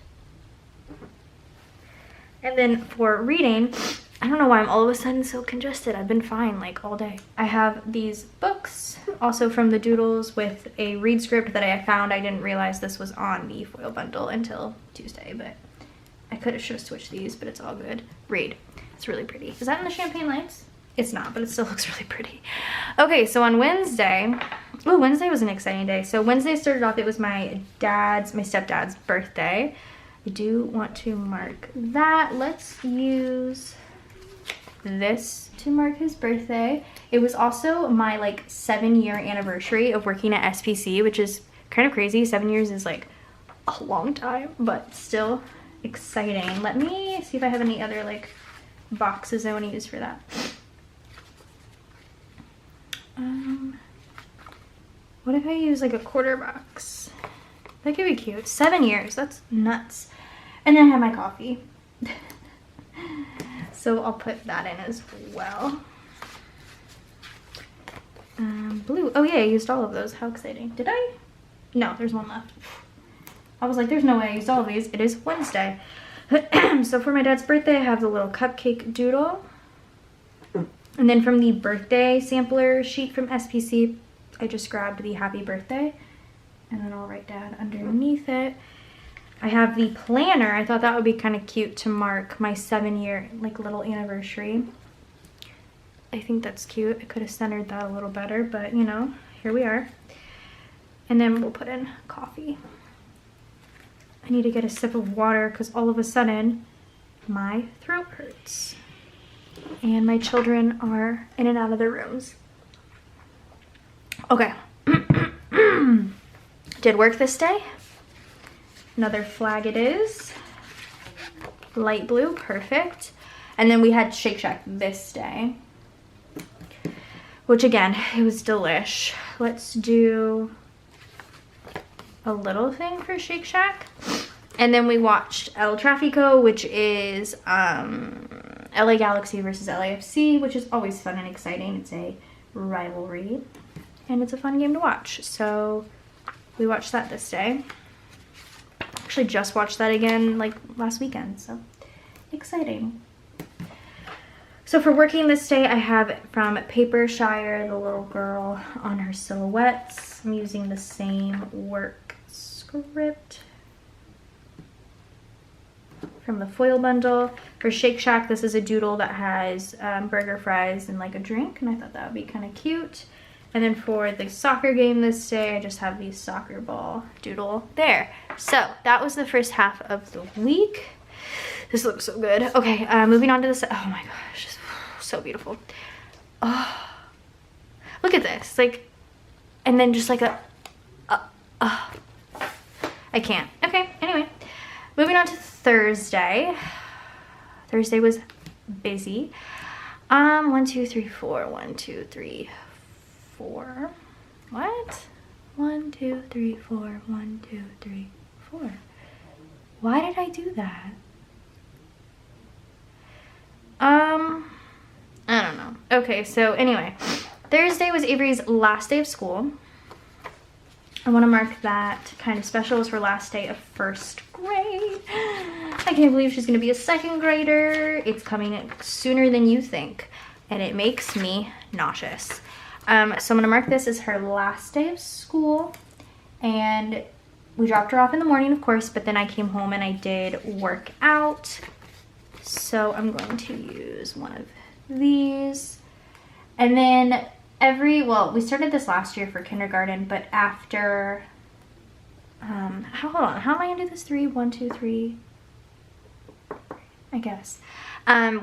And then for reading, I don't know why I'm all of a sudden so congested. I've been fine like all day. I have these books also from the doodles with a read script that I found. I didn't realize this was on the foil bundle until Tuesday, but I should have switched these, but it's all good. Read. It's really pretty. Is that in the champagne lights? It's not, but it still looks really pretty. Okay, so on Wednesday, oh, Wednesday was an exciting day. So Wednesday started off, it was my stepdad's birthday. I do want to mark that. Let's use this to mark his birthday. It was also my like 7-year anniversary of working at SPC, which is kind of crazy. 7 years is like a long time, but still exciting. Let me see if I have any other like boxes I want to use for that. What if I use like a quarter box? That could be cute. 7 years, that's nuts. And then I have my coffee. So I'll put that in as well. Blue, oh yeah, I used all of those. How exciting. Did I? No, there's one left. I was like, there's no way I used all of these. It is Wednesday. So for my dad's birthday, I have the little cupcake doodle. And then from the birthday sampler sheet from SPC, I just grabbed the happy birthday. And then I'll write down underneath it. I have the planner. I thought that would be kind of cute to mark my 7-year like little anniversary. I think that's cute. I could have centered that a little better, but you know, here we are. And then we'll put in coffee. I need to get a sip of water because all of a sudden my throat hurts. And my children are in and out of their rooms. Okay. Did work this day. Another flag it is. Light blue, perfect. And then we had Shake Shack this day. Which again, it was delish. Let's do a little thing for Shake Shack. And then we watched El Tráfico, which is LA Galaxy versus LAFC, which is always fun and exciting. It's a rivalry. And it's a fun game to watch. So we watched that this day. Actually just watched that again like last weekend, so exciting. So for working this day, I have from Paper Shire, the little girl on her silhouettes. I'm using the same work script from the foil bundle. For Shake Shack, this is a doodle that has burger, fries, and like a drink, and I thought that would be kind of cute. And then for the soccer game this day, I just have the soccer ball doodle there. So that was the first half of the week. This looks so good. Okay, moving on to this. Oh my gosh, it's so beautiful. Oh, look at this. Like, and then just like I can't. Okay, anyway. Moving on to Thursday. Thursday was busy. 1, 2, 3, 4. 1, 2, 3, 4. What? 1, 2, 3, 4. 1, 2, 3, 4. Why did I do that? I don't know. Okay, so anyway, Thursday was Avery's last day of school. I want to mark that kind of special. It's her last day of first grade. I can't believe she's going to be a second grader. It's coming sooner than you think, and it makes me nauseous. So I'm going to mark this as her last day of school, and we dropped her off in the morning, of course, but then I came home and I did work out. So I'm going to use one of these. And then well, we started this last year for kindergarten, but after, hold on, how am I gonna do this? 3, 1, 2, 3, I guess.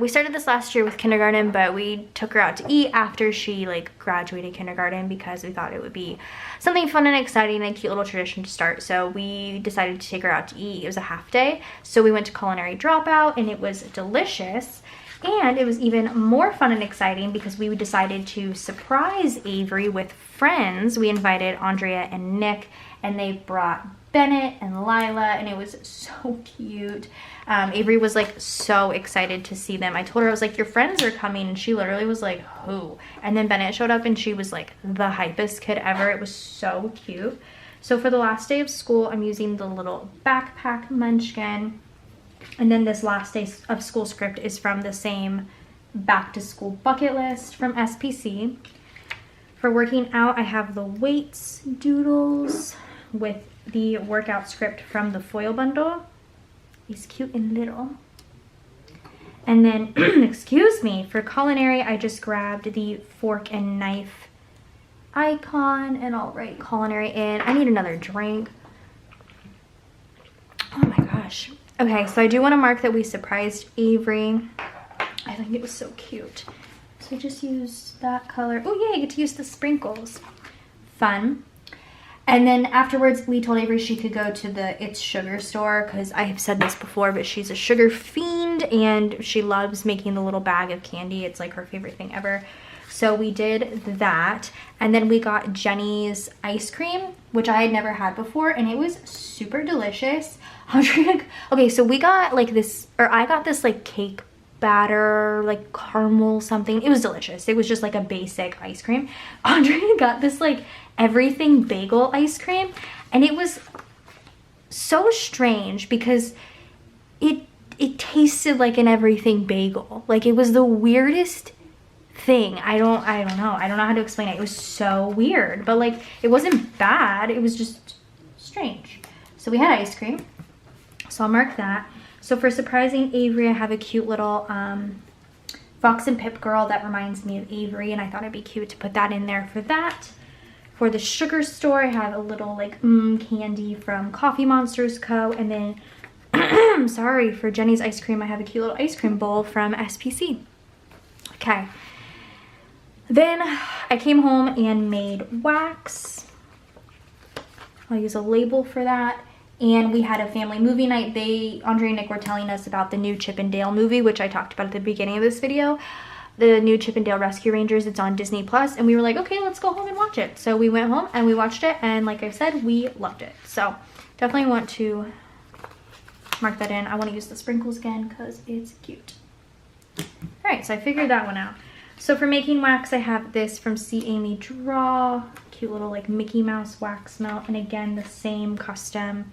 We started this last year with kindergarten, but we took her out to eat after she like graduated kindergarten because we thought it would be something fun and exciting and a cute little tradition to start. So we decided to take her out to eat. It was a half day. So we went to Culinary Dropout and it was delicious. And it was even more fun and exciting because we decided to surprise Avery with friends. We invited Andrea and Nick, and they brought Bennett and Lila, and it was so cute. Avery was like so excited to see them. I told her, I was like, your friends are coming, and she literally was like, who? And then Bennett showed up and she was like the hypest kid ever. It was so cute. So for the last day of school, I'm using the little backpack munchkin. And then this last day of school script is from the same back to school bucket list from SPC. For working out, I have the weights doodles with the workout script from the foil bundle. He's cute and little. And then, excuse me, for culinary, I just grabbed the fork and knife icon, and I'll write culinary in. I need another drink. Oh my gosh. Okay, so I do want to mark that we surprised Avery. I think it was so cute. So I just used that color. Oh yeah, I get to use the sprinkles. Fun. And then afterwards, we told Avery she could go to the It's Sugar store because I have said this before, but she's a sugar fiend and she loves making the little bag of candy. It's like her favorite thing ever. So we did that. And then we got Jenny's ice cream, which I had never had before, and it was super delicious. Okay, so we got like this, or I got this like cake batter, like caramel something. It was delicious. It was just like a basic ice cream. Andrea got this like everything bagel ice cream, and it was so strange because it tasted like an everything bagel. Like it was the weirdest thing. I don't know. I don't know how to explain it. It was so weird, but like it wasn't bad. It was just strange. So we had ice cream. So I'll mark that. So for surprising Avery, I have a cute little Fox and Pip girl that reminds me of Avery, and I thought it'd be cute to put that in there for that. For the sugar store, I have a little like candy from Coffee Monsters Co. And then, sorry, for Jenny's ice cream, I have a cute little ice cream bowl from SPC. Okay. Then I came home and made wax. I'll use a label for that. And we had a family movie night. Andre and Nick were telling us about the new Chip and Dale movie, which I talked about at the beginning of this video. The new Chip and Dale Rescue Rangers. It's on Disney Plus, and we were like, okay, let's go home and watch it. So we went home and we watched it, and like I said, we loved it. So definitely want to mark that in. I want to use the sprinkles again because it's cute. All right, so I figured that one out. So for making wax, I have this from See Amy Draw, cute little like Mickey Mouse wax melt, and again the same custom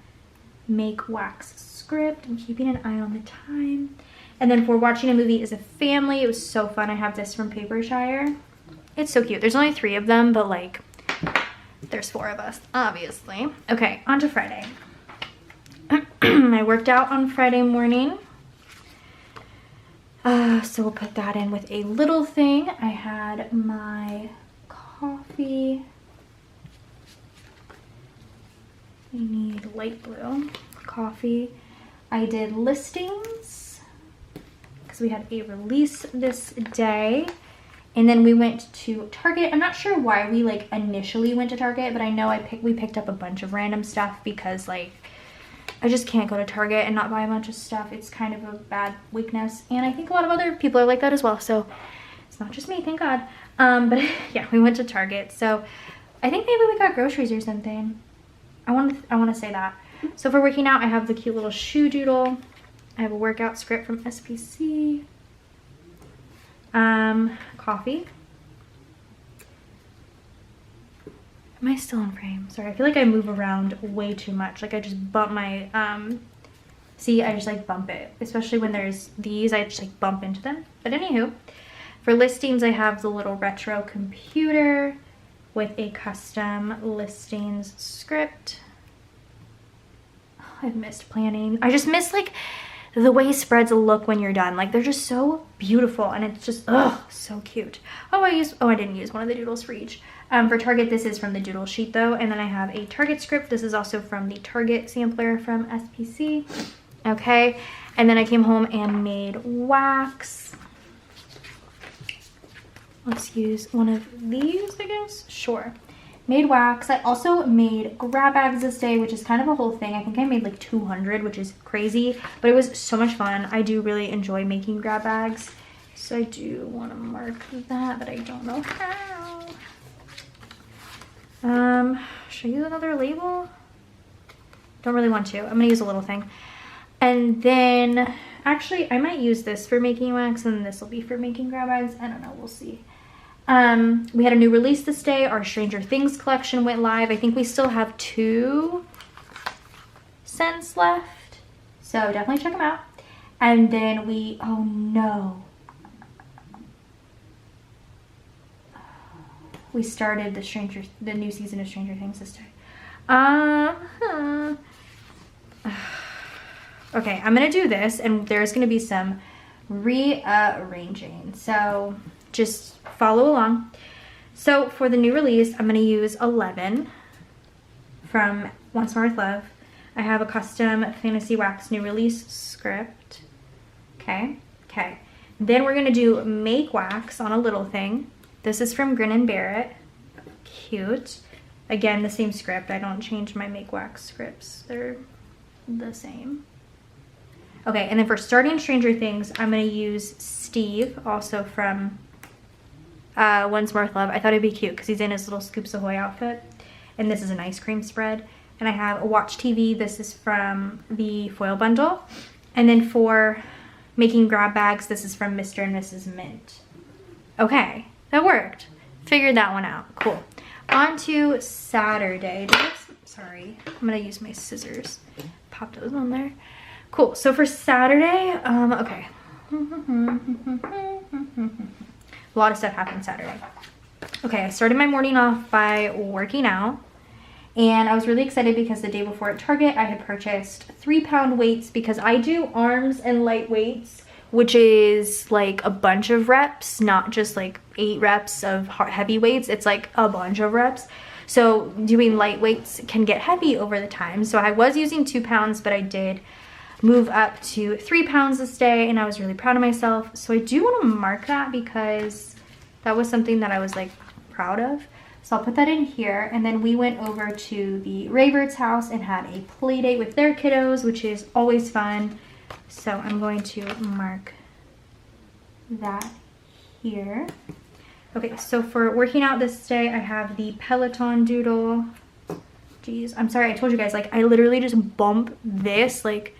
make wax script. I'm keeping an eye on the time. And then for watching a movie as a family, it was so fun. I have this from Papershire. It's so cute. There's only 3 of them, but like there's 4 of us, obviously. Okay, on to Friday. I worked out on Friday morning. So we'll put that in with a little thing. I had my coffee. We need light blue coffee. I did listings because we had a release this day. And then we went to Target. I'm not sure why we like initially went to Target, but I know we picked up a bunch of random stuff because like I just can't go to Target and not buy a bunch of stuff. It's kind of a bad weakness. And I think a lot of other people are like that as well. So it's not just me, thank God. But yeah, we went to Target. So I think maybe we got groceries or something. I want to say that. So for working out, I have the cute little shoe doodle. I have a workout script from SPC. Coffee. Am I still in frame? Sorry, I feel like I move around way too much. Like I just bump my, see, I just like bump it. Especially when there's these, I just like bump into them. But anywho, for listings, I have the little retro computer with a custom listings script. I've missed planning. I just miss like the way spreads look when you're done. Like they're just so beautiful and it's just, oh, so cute. Oh, I didn't use one of the doodles for each. For Target, this is from the doodle sheet though. And then I have a Target script. This is also from the Target sampler from SPC. Okay. And then I came home and made wax. Let's use one of these, I guess. Sure. Made wax. I also made grab bags this day, which is kind of a whole thing. I think I made like 200, which is crazy, but it was so much fun. I do really enjoy making grab bags. So I do want to mark that, but I don't know how. Should I use another label? Don't really want to. I'm gonna use a little thing. And then, actually, I might use this for making wax, and this will be for making grab bags. I don't know, we'll see. We had a new release this day. Our Stranger Things collection went live. I think we still have 2 scents left. So definitely check them out. And then oh no. We started the new season of Stranger Things this day. Okay, I'm gonna do this and there's gonna be some rearranging. So just follow along. So for the new release, I'm gonna use 11 from Once More With Love. I have a custom Fantasy Wax new release script. Okay. Then we're gonna do Make Wax on a little thing. This is from Grin and Barrett. Cute. Again, the same script. I don't change my Make Wax scripts. They're the same. Okay, and then for starting Stranger Things, I'm gonna use Steve, also from Once More With Love. I thought it'd be cute because he's in his little Scoops Ahoy outfit. And this is an ice cream spread. And I have a Watch TV. This is from the foil bundle. And then for making grab bags, this is from Mr. and Mrs. Mint. Okay, that worked. Figured that one out. Cool. On to Saturday. Sorry, I'm gonna use my scissors. Pop those on there. Cool, so for Saturday, okay. A lot of stuff happened Saturday. Okay, I started my morning off by working out. And I was really excited because the day before at Target, I had purchased 3-pound weights because I do arms and light weights, which is like a bunch of reps, not just like 8 reps of heavy weights. It's like a bunch of reps. So doing light weights can get heavy over the time. So I was using 2 pounds, but I did move up to 3 pounds this day and I was really proud of myself. So I do want to mark that because that was something that I was like proud of. So I'll put that in here. And then we went over to the Rayvert's house and had a play date with their kiddos, which is always fun. So I'm going to mark that here. Okay, so for working out this day, I have the Peloton doodle. Jeez, I'm sorry, I told you guys, like I literally just bump this, like,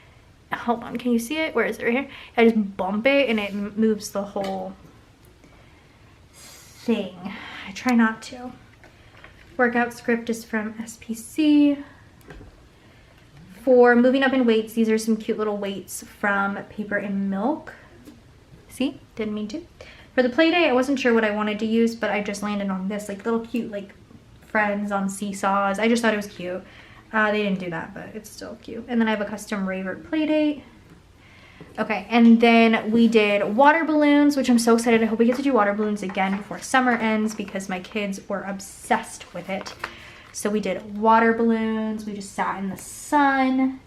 hold on, can you see it? Where is it? Right here? I just bump it and it moves the whole thing. I try not to. Workout script is from SPC. For moving up in weights, these are some cute little weights from Paper and Milk. See, didn't mean to. For the play day, I wasn't sure what I wanted to use, but I just landed on this like little cute like friends on seesaws. I just thought it was cute. They didn't do that, but it's still cute. And then I have a custom Rayvert play date. Okay, and then we did water balloons, which I'm so excited. I hope we get to do water balloons again before summer ends because my kids were obsessed with it. So we did water balloons. We just sat in the sun.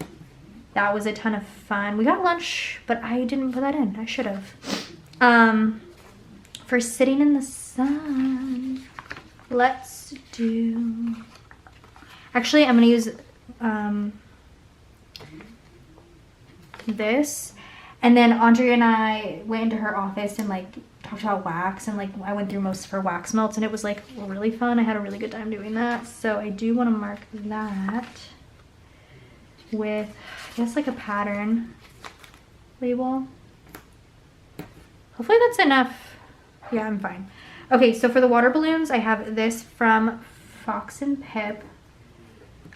That was a ton of fun. We got lunch, but I didn't put that in. I should have. For sitting in the sun, let's do... Actually, I'm going to use this. And then Andrea and I went into her office and like talked about wax, and like I went through most of her wax melts, and it was like really fun. I had a really good time doing that. So I do want to mark that with, I guess, like a pattern label. Hopefully that's enough. Yeah, I'm fine. Okay, so for the water balloons, I have this from Fox and Pip.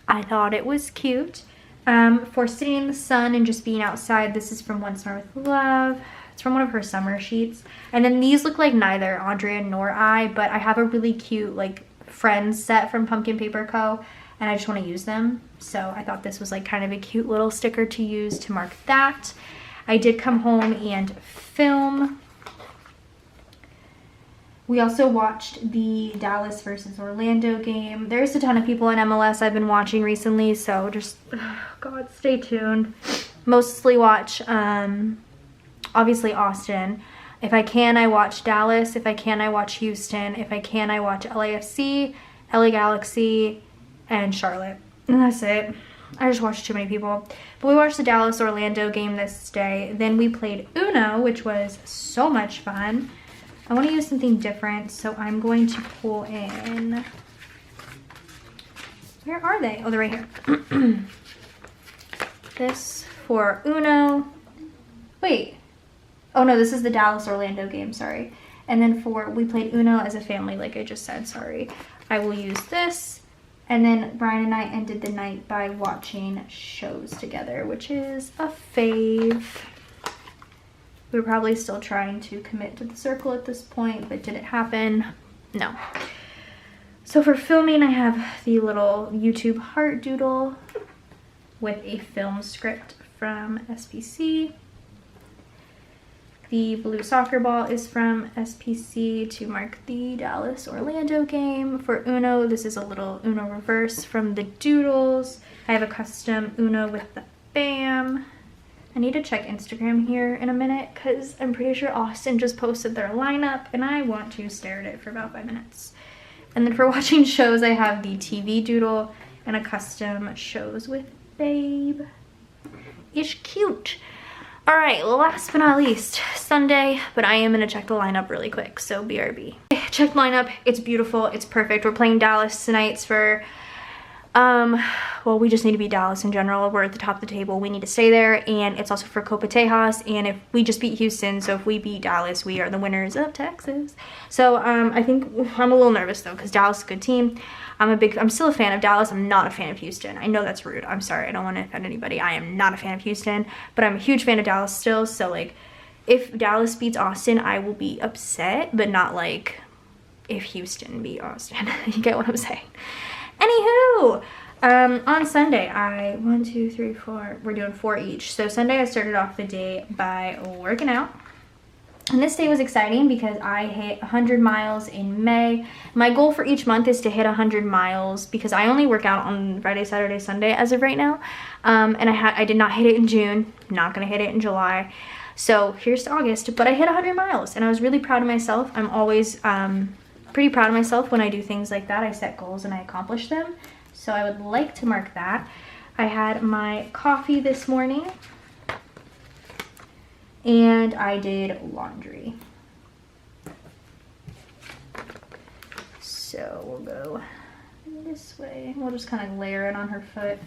I thought it was cute. For sitting in the sun and just being outside, this is from One Summer with Love. It's from one of her summer sheets. And then these look like neither Andrea nor I, but I have a really cute like Friends set from Pumpkin Paper Co. and I just want to use them. So I thought this was like kind of a cute little sticker to use to mark that. I did come home and film. We also watched the Dallas versus Orlando game. There's a ton of people in MLS I've been watching recently, so just, oh God, stay tuned. Mostly watch, obviously Austin. If I can, I watch Dallas. If I can, I watch Houston. If I can, I watch LAFC, LA Galaxy, and Charlotte. And that's it. I just watched too many people. But we watched the Dallas-Orlando game this day. Then we played Uno, which was so much fun. I want to use something different, so I'm going to pull in... Where are they? Oh, they're right here. This for Uno. Wait. Oh, no, this is the Dallas-Orlando game, sorry. And then for... We played Uno as a family, like I just said, sorry. I will use this. And then Brian and I ended the night by watching shows together, which is a fave. We're probably still trying to commit to The Circle at this point, but did it happen? No. So for filming, I have the little YouTube heart doodle with a film script from SPC. The blue soccer ball is from SPC to mark the Dallas-Orlando game. For Uno, this is a little Uno reverse from the doodles. I have a custom Uno with the BAM. I need to check Instagram here in a minute because I'm pretty sure Austin just posted their lineup and I want to stare at it for about 5 minutes. And then for watching shows, I have the TV doodle and a custom shows with Babe. It's cute. All right, last but not least, Sunday, but I am gonna check the lineup really quick, so BRB. Check the lineup, it's beautiful, it's perfect. We're playing Dallas tonight for, well, we just need to beat Dallas in general. We're at the top of the table, we need to stay there, and it's also for Copa Tejas, and if we just beat Houston, so if we beat Dallas, we are the winners of Texas. So I think I'm a little nervous though, because Dallas is a good team. I'm still a fan of Dallas. I'm not a fan of Houston. I know that's rude. I'm sorry. I don't want to offend anybody. I am not a fan of Houston, but I'm a huge fan of Dallas still. So like, if Dallas beats Austin, I will be upset, but not like if Houston beat Austin. You get what I'm saying? Anywho, on Sunday, we're doing 4 each. So Sunday, I started off the day by working out. And this day was exciting because I hit 100 miles in May. My goal for each month is to hit 100 miles because I only work out on Friday, Saturday, Sunday as of right now. And I did not hit it in June, not gonna hit it in July. So here's to August, but I hit 100 miles and I was really proud of myself. I'm always pretty proud of myself when I do things like that. I set goals and I accomplish them. So I would like to mark that. I had my coffee this morning. And I did laundry. So we'll go this way. We'll just kind of layer it on her foot.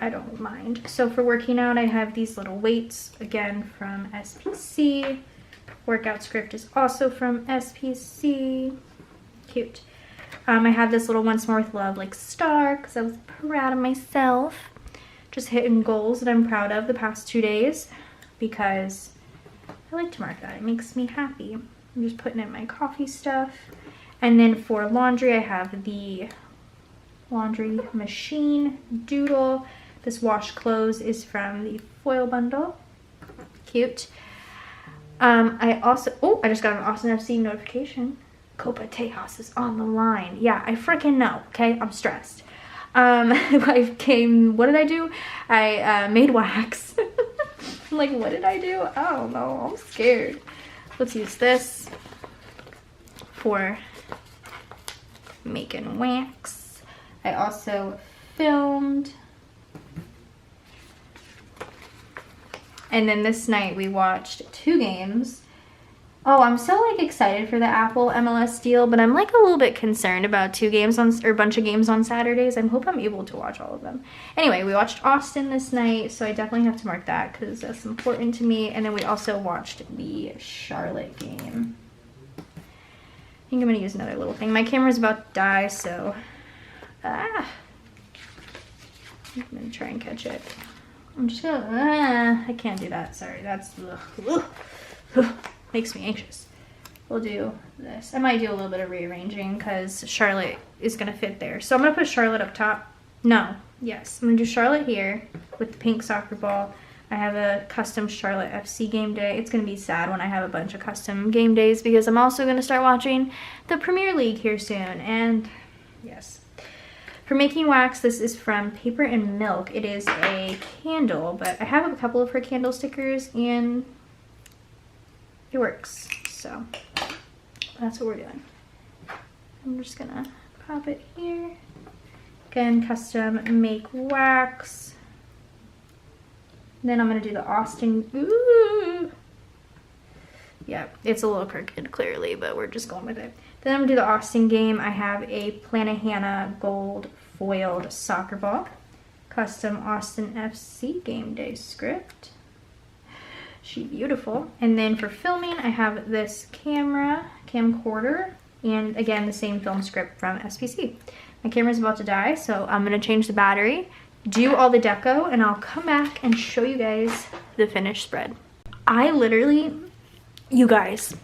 I don't mind. So for working out, I have these little weights, again from SPC. Workout script is also from SPC. Cute. I have this little Once More with Love like star because I was proud of myself. Just hitting goals that I'm proud of the past 2 days because I like to mark that. It makes me happy. I'm just putting in my coffee stuff. And then for laundry, I have the laundry machine doodle. This wash clothes is from the foil bundle. Cute. I also, oh, I just got an Austin FC notification. Copa Tejas is on the line. Yeah, I freaking know, okay? I'm stressed. What did I do? I made wax. I'm like, what did I do? I don't know, I'm scared. Let's use this for making wax. I also filmed. And then this night we watched 2 games. Oh, I'm so like excited for the Apple MLS deal, but I'm like a little bit concerned about 2 games or a bunch of games on Saturdays. I hope I'm able to watch all of them. Anyway, we watched Austin this night, so I definitely have to mark that because that's important to me. And then we also watched the Charlotte game. I think I'm gonna use another little thing. My camera's about to die, so I'm gonna try and catch it. I'm just gonna, I can't do that, sorry, that's, makes me anxious. We'll do this. I might do a little bit of rearranging because Charlotte is gonna fit there. So I'm gonna put Charlotte up top. No, yes, I'm gonna do Charlotte here with the pink soccer ball. I have a custom Charlotte FC game day. It's gonna be sad when I have a bunch of custom game days because I'm also gonna start watching the Premier League here soon, and yes. For making wax, this is from Paper and Milk. It is a candle, but I have a couple of her candle stickers and it works. So that's what we're doing. I'm just gonna pop it here. Again, custom make wax. Then I'm gonna do the Austin. Ooh. Yeah, it's a little crooked clearly, but we're just going with it. Then I'm gonna do the Austin game. I have a Planahana gold foiled soccer ball. Custom Austin FC game day script. She beautiful. And then for filming, I have this camcorder, and again, the same film script from SPC. My camera's about to die, so I'm gonna change the battery, do all the deco, and I'll come back and show you guys the finished spread. I literally, you guys,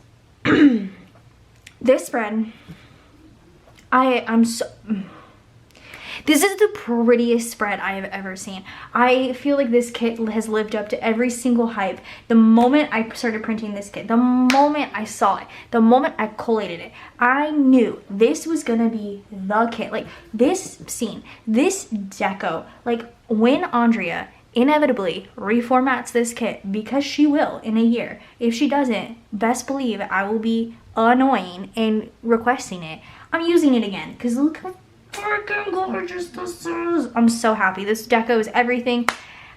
this spread, I'm so, this is the prettiest spread I have ever seen. I feel like this kit has lived up to every single hype. The moment I started printing this kit, the moment I saw it, the moment I collated it, I knew this was gonna be the kit. Like this scene, this deco, like when Andrea inevitably reformats this kit, because she will in a year. If she doesn't, best believe I will be annoying and requesting it. I'm using it again because look how freaking gorgeous this is. I'm so happy. This deco is everything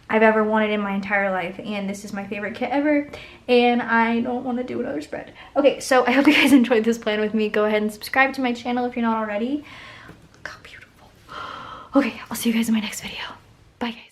I've ever wanted in my entire life, and this is my favorite kit ever, and I don't want to do another spread. Okay, so I hope you guys enjoyed this plan with me. Go ahead and subscribe to my channel if you're not already. Look how beautiful. Okay, I'll see you guys in my next video. Bye guys.